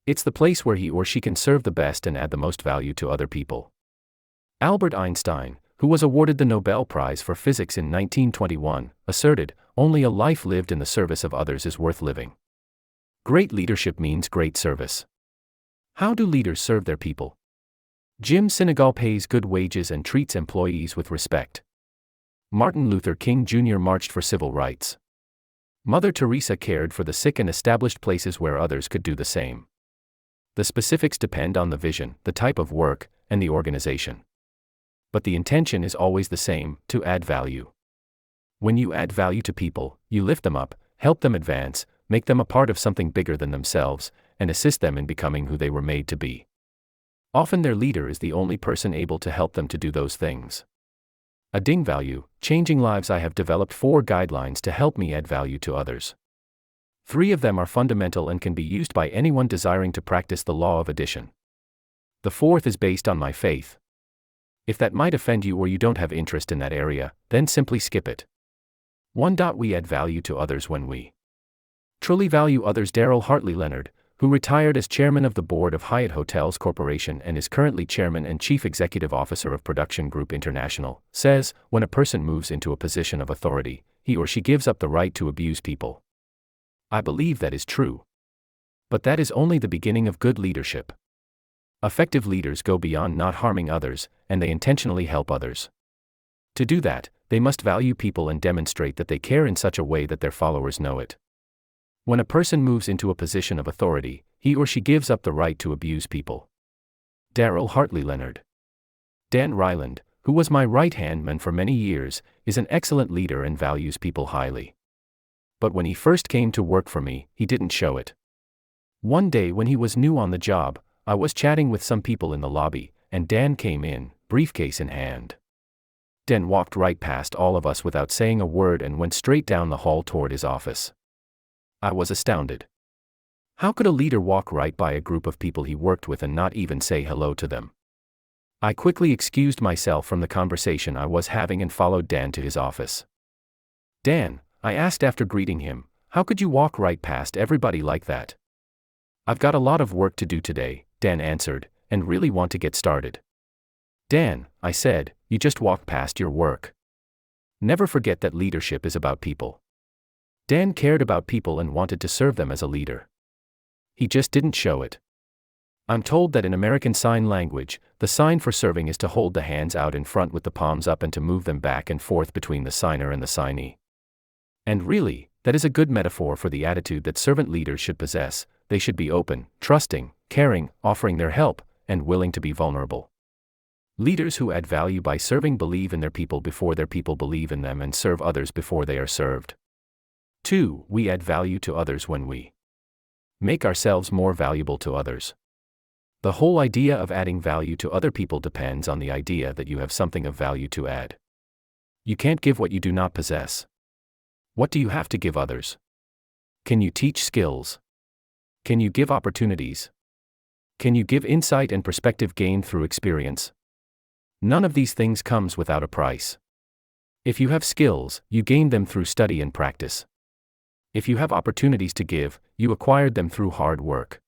It's the place where he or she can serve the best and add the most value to other people. Albert Einstein, who was awarded the Nobel Prize for Physics in 1921, asserted, "Only a life lived in the service of others is worth living." Great leadership means great service. How do leaders serve their people? Jim Sinegal pays good wages and treats employees with respect. Martin Luther King Jr. marched for civil rights. Mother Teresa cared for the sick and established places where others could do the same. The specifics depend on the vision, the type of work, and the organization. But the intention is always the same: to add value. When you add value to people, you lift them up, help them advance, make them a part of something bigger than themselves, and assist them in becoming who they were made to be. Often their leader is the only person able to help them to do those things. Adding value, changing lives. I have developed 4 guidelines to help me add value to others. 3 of them are fundamental and can be used by anyone desiring to practice the law of addition. The 4th is based on my faith. If that might offend you or you don't have interest in that area, then simply skip it. 1. We add value to others when we truly value others. Darrell Hartley Leonard, who retired as chairman of the board of Hyatt Hotels Corporation and is currently chairman and chief executive officer of Production Group International, says, "When a person moves into a position of authority, he or she gives up the right to abuse people." I believe that is true. But that is only the beginning of good leadership. Effective leaders go beyond not harming others, and they intentionally help others. To do that, they must value people and demonstrate that they care in such a way that their followers know it. When a person moves into a position of authority, he or she gives up the right to abuse people. Darrell Hartley Leonard. Dan Ryland, who was my right-hand man for many years, is an excellent leader and values people highly. But when he first came to work for me, he didn't show it. One day when he was new on the job, I was chatting with some people in the lobby, and Dan came in, briefcase in hand. Dan walked right past all of us without saying a word and went straight down the hall toward his office. I was astounded. How could a leader walk right by a group of people he worked with and not even say hello to them? I quickly excused myself from the conversation I was having and followed Dan to his office. Dan, I asked after greeting him, how could you walk right past everybody like that? I've got a lot of work to do today, Dan answered, and really want to get started. Dan, I said, you just walked past your work. Never forget that leadership is about people. Dan cared about people and wanted to serve them as a leader. He just didn't show it. I'm told that in American Sign Language, the sign for serving is to hold the hands out in front with the palms up and to move them back and forth between the signer and the signee. And really, that is a good metaphor for the attitude that servant leaders should possess. They should be open, trusting, caring, offering their help, and willing to be vulnerable. Leaders who add value by serving believe in their people before their people believe in them and serve others before they are served. 2. We add value to others when we make ourselves more valuable to others. The whole idea of adding value to other people depends on the idea that you have something of value to add. You can't give what you do not possess. What do you have to give others? Can you teach skills? Can you give opportunities? Can you give insight and perspective gained through experience? None of these things comes without a price. If you have skills, you gain them through study and practice. If you have opportunities to give, you acquired them through hard work.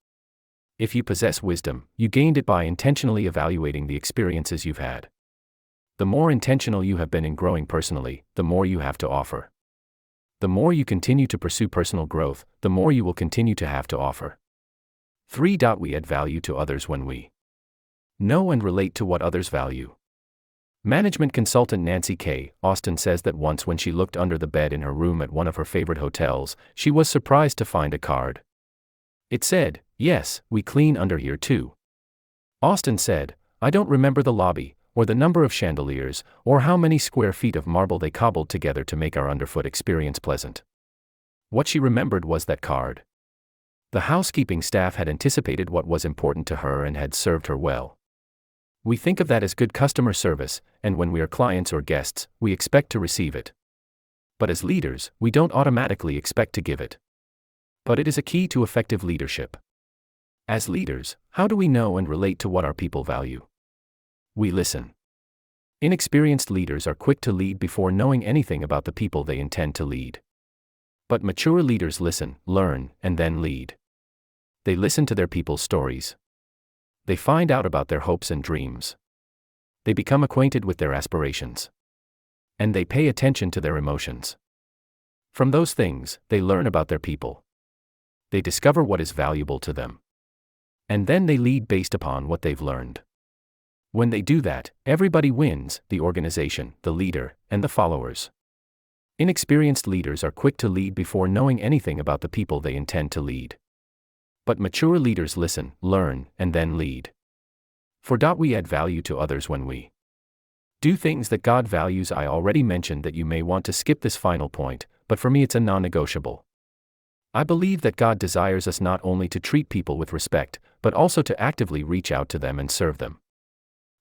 If you possess wisdom, you gained it by intentionally evaluating the experiences you've had. The more intentional you have been in growing personally, the more you have to offer. The more you continue to pursue personal growth, the more you will continue to have to offer. 3. We add value to others when we know and relate to what others value. Management consultant Nancy K. Austin says that once when she looked under the bed in her room at one of her favorite hotels, she was surprised to find a card. It said, "Yes, we clean under here too." Austin said, "I don't remember the lobby, or the number of chandeliers, or how many square feet of marble they cobbled together to make our underfoot experience pleasant." What she remembered was that card. The housekeeping staff had anticipated what was important to her and had served her well. We think of that as good customer service, and when we are clients or guests, we expect to receive it. But as leaders, we don't automatically expect to give it. But it is a key to effective leadership. As leaders, how do we know and relate to what our people value? We listen. Inexperienced leaders are quick to lead before knowing anything about the people they intend to lead. But mature leaders listen, learn, and then lead. They listen to their people's stories. They find out about their hopes and dreams. They become acquainted with their aspirations. And they pay attention to their emotions. From those things, they learn about their people. They discover what is valuable to them. And then they lead based upon what they've learned. When they do that, everybody wins, the organization, the leader, and the followers. Inexperienced leaders are quick to lead before knowing anything about the people they intend to lead. But mature leaders listen, learn, and then lead. 4. We add value to others when we do things that God values. I already mentioned that you may want to skip this final point, but for me it's a non-negotiable. I believe that God desires us not only to treat people with respect, but also to actively reach out to them and serve them.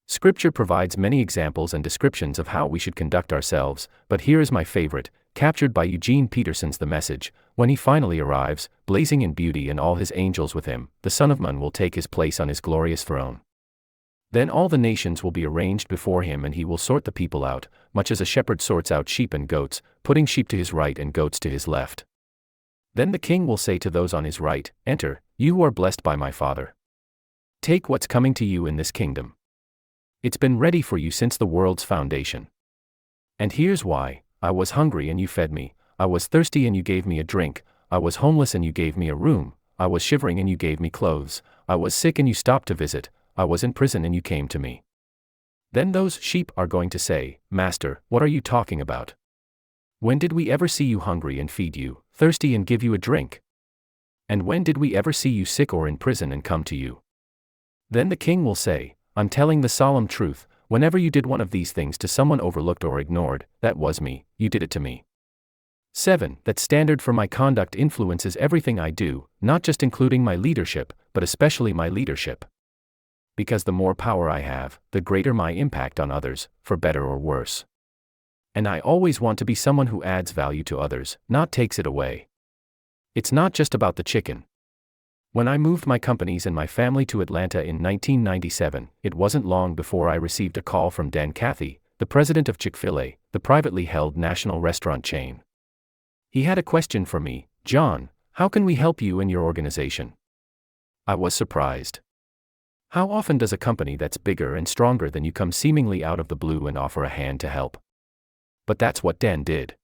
Scripture provides many examples and descriptions of how we should conduct ourselves, but here is my favorite, captured by Eugene Peterson's The Message. When he finally arrives, blazing in beauty and all his angels with him, the Son of Man will take his place on his glorious throne. Then all the nations will be arranged before him and he will sort the people out, much as a shepherd sorts out sheep and goats, putting sheep to his right and goats to his left. Then the king will say to those on his right, "Enter, you who are blessed by my Father. Take what's coming to you in this kingdom. It's been ready for you since the world's foundation. And here's why: I was hungry and you fed me, I was thirsty and you gave me a drink, I was homeless and you gave me a room, I was shivering and you gave me clothes, I was sick and you stopped to visit, I was in prison and you came to me." Then those sheep are going to say, "Master, what are you talking about? When did we ever see you hungry and feed you, thirsty and give you a drink? And when did we ever see you sick or in prison and come to you?" Then the king will say, "I'm telling the solemn truth, whenever you did one of these things to someone overlooked or ignored, that was me, you did it to me. 7. That standard for my conduct influences everything I do, not just including my leadership, but especially my leadership. Because the more power I have, the greater my impact on others, for better or worse. And I always want to be someone who adds value to others, not takes it away. It's not just about the chicken. When I moved my companies and my family to Atlanta in 1997, it wasn't long before I received a call from Dan Cathy, the president of Chick-fil-A, the privately held national restaurant chain. He had a question for me: "John, how can we help you and your organization?" I was surprised. How often does a company that's bigger and stronger than you come seemingly out of the blue and offer a hand to help? But that's what Dan did.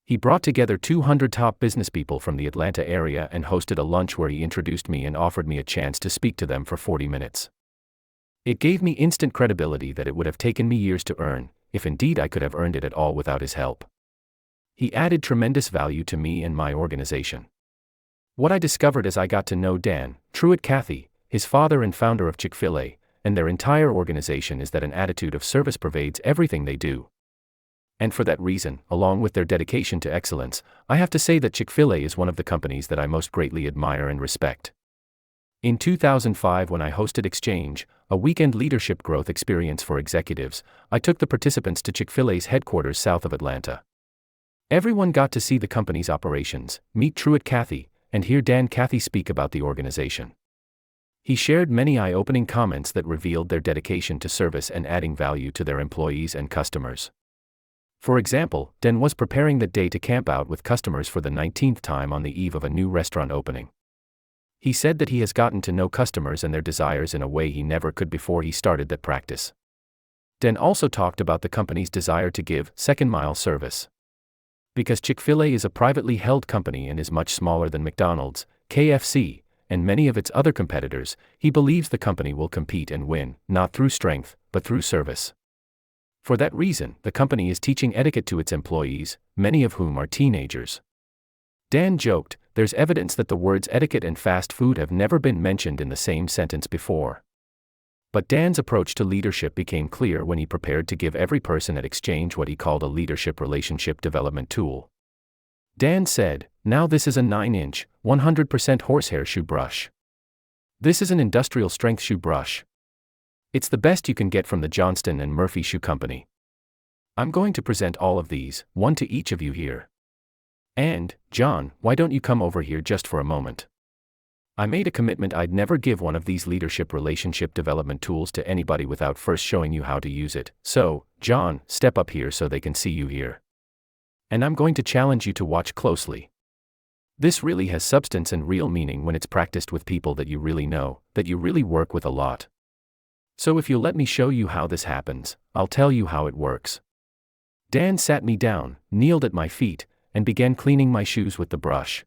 He brought together 200 top business people from the Atlanta area and hosted a lunch where he introduced me and offered me a chance to speak to them for 40 minutes. It gave me instant credibility that it would have taken me years to earn, if indeed I could have earned it at all without his help. He added tremendous value to me and my organization. What I discovered as I got to know Dan, Truett Cathy, his father and founder of Chick-fil-A, and their entire organization is that an attitude of service pervades everything they do. And for that reason, along with their dedication to excellence, I have to say that Chick-fil-A is one of the companies that I most greatly admire and respect. In 2005, when I hosted Exchange, a weekend leadership growth experience for executives, I took the participants to Chick-fil-A's headquarters south of Atlanta. Everyone got to see the company's operations, meet Truett Cathy, and hear Dan Cathy speak about the organization. He shared many eye-opening comments that revealed their dedication to service and adding value to their employees and customers. For example, Dan was preparing that day to camp out with customers for the 19th time on the eve of a new restaurant opening. He said that he has gotten to know customers and their desires in a way he never could before he started that practice. Dan also talked about the company's desire to give second-mile service. Because Chick-fil-A is a privately held company and is much smaller than McDonald's, KFC, and many of its other competitors, he believes the company will compete and win, not through strength, but through service. For that reason, the company is teaching etiquette to its employees, many of whom are teenagers. Dan joked, "There's evidence that the words etiquette and fast food have never been mentioned in the same sentence before." But Dan's approach to leadership became clear when he prepared to give every person at Exchange what he called a leadership relationship development tool. Dan said, "Now this is a 9-inch, 100% horsehair shoe brush. This is an industrial strength shoe brush. It's the best you can get from the Johnston & Murphy Shoe Company. I'm going to present all of these, one to each of you here. And, John, why don't you come over here just for a moment? I made a commitment I'd never give one of these leadership relationship development tools to anybody without first showing you how to use it. So, John, step up here so they can see you here. And I'm going to challenge you to watch closely. This really has substance and real meaning when it's practiced with people that you really know, that you really work with a lot. So if you'll let me show you how this happens, I'll tell you how it works." Dan sat me down, kneeled at my feet, and began cleaning my shoes with the brush.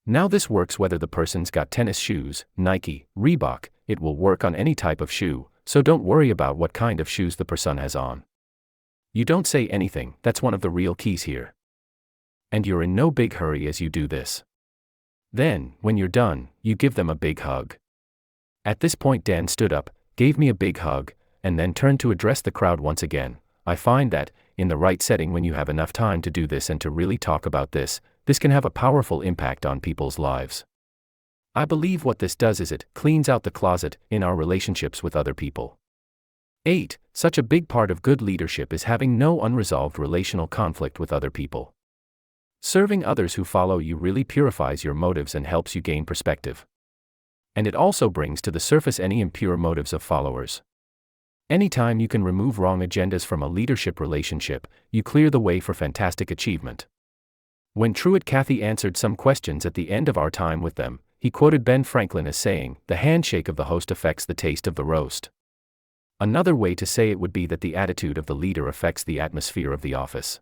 Now this works whether the person's got tennis shoes, Nike, Reebok, it will work on any type of shoe, so don't worry about what kind of shoes the person has on. You don't say anything, that's one of the real keys here. And you're in no big hurry as you do this. Then, when you're done, you give them a big hug. At this point Dan stood up, gave me a big hug, and then turned to address the crowd once again. I find that, in the right setting when you have enough time to do this and to really talk about this can have a powerful impact on people's lives. I believe what this does is it cleans out the closet in our relationships with other people. 8. Such a big part of good leadership is having no unresolved relational conflict with other people. Serving others who follow you really purifies your motives and helps you gain perspective. And it also brings to the surface any impure motives of followers. Anytime you can remove wrong agendas from a leadership relationship, you clear the way for fantastic achievement. When Truett Cathy answered some questions at the end of our time with them, he quoted Ben Franklin as saying, "The handshake of the host affects the taste of the roast." Another way to say it would be that the attitude of the leader affects the atmosphere of the office.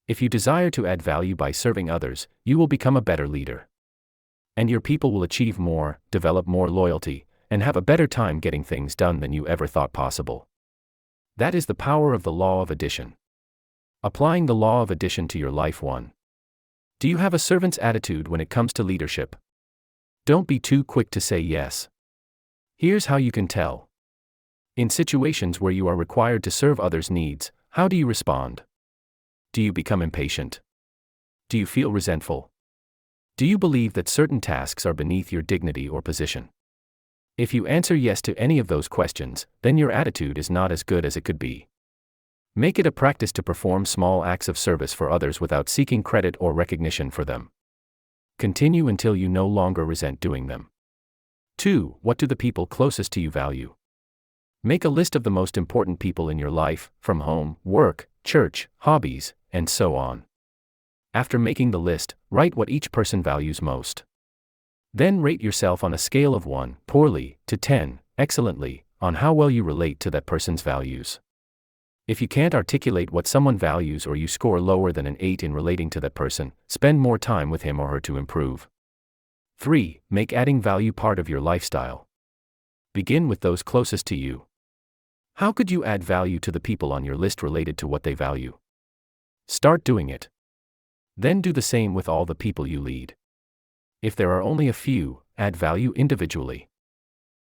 If you desire to add value by serving others, you will become a better leader. And your people will achieve more, develop more loyalty, and have a better time getting things done than you ever thought possible. That is the power of the law of addition. Applying the law of addition to your life. 1. Do you have a servant's attitude when it comes to leadership? Don't be too quick to say yes. Here's how you can tell. In situations where you are required to serve others' needs, how do you respond? Do you become impatient? Do you feel resentful? Do you believe that certain tasks are beneath your dignity or position? If you answer yes to any of those questions, then your attitude is not as good as it could be. Make it a practice to perform small acts of service for others without seeking credit or recognition for them. Continue until you no longer resent doing them. 2. What do the people closest to you value? Make a list of the most important people in your life, from home, work, church, hobbies, and so on. After making the list, write what each person values most. Then rate yourself on a scale of 1, poorly, to 10, excellently, on how well you relate to that person's values. If you can't articulate what someone values or you score lower than an 8 in relating to that person, spend more time with him or her to improve. 3. Make adding value part of your lifestyle. Begin with those closest to you. How could you add value to the people on your list related to what they value? Start doing it. Then do the same with all the people you lead. If there are only a few, add value individually.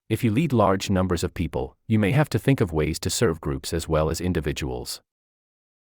If you lead large numbers of people, you may have to think of ways to serve groups as well as individuals.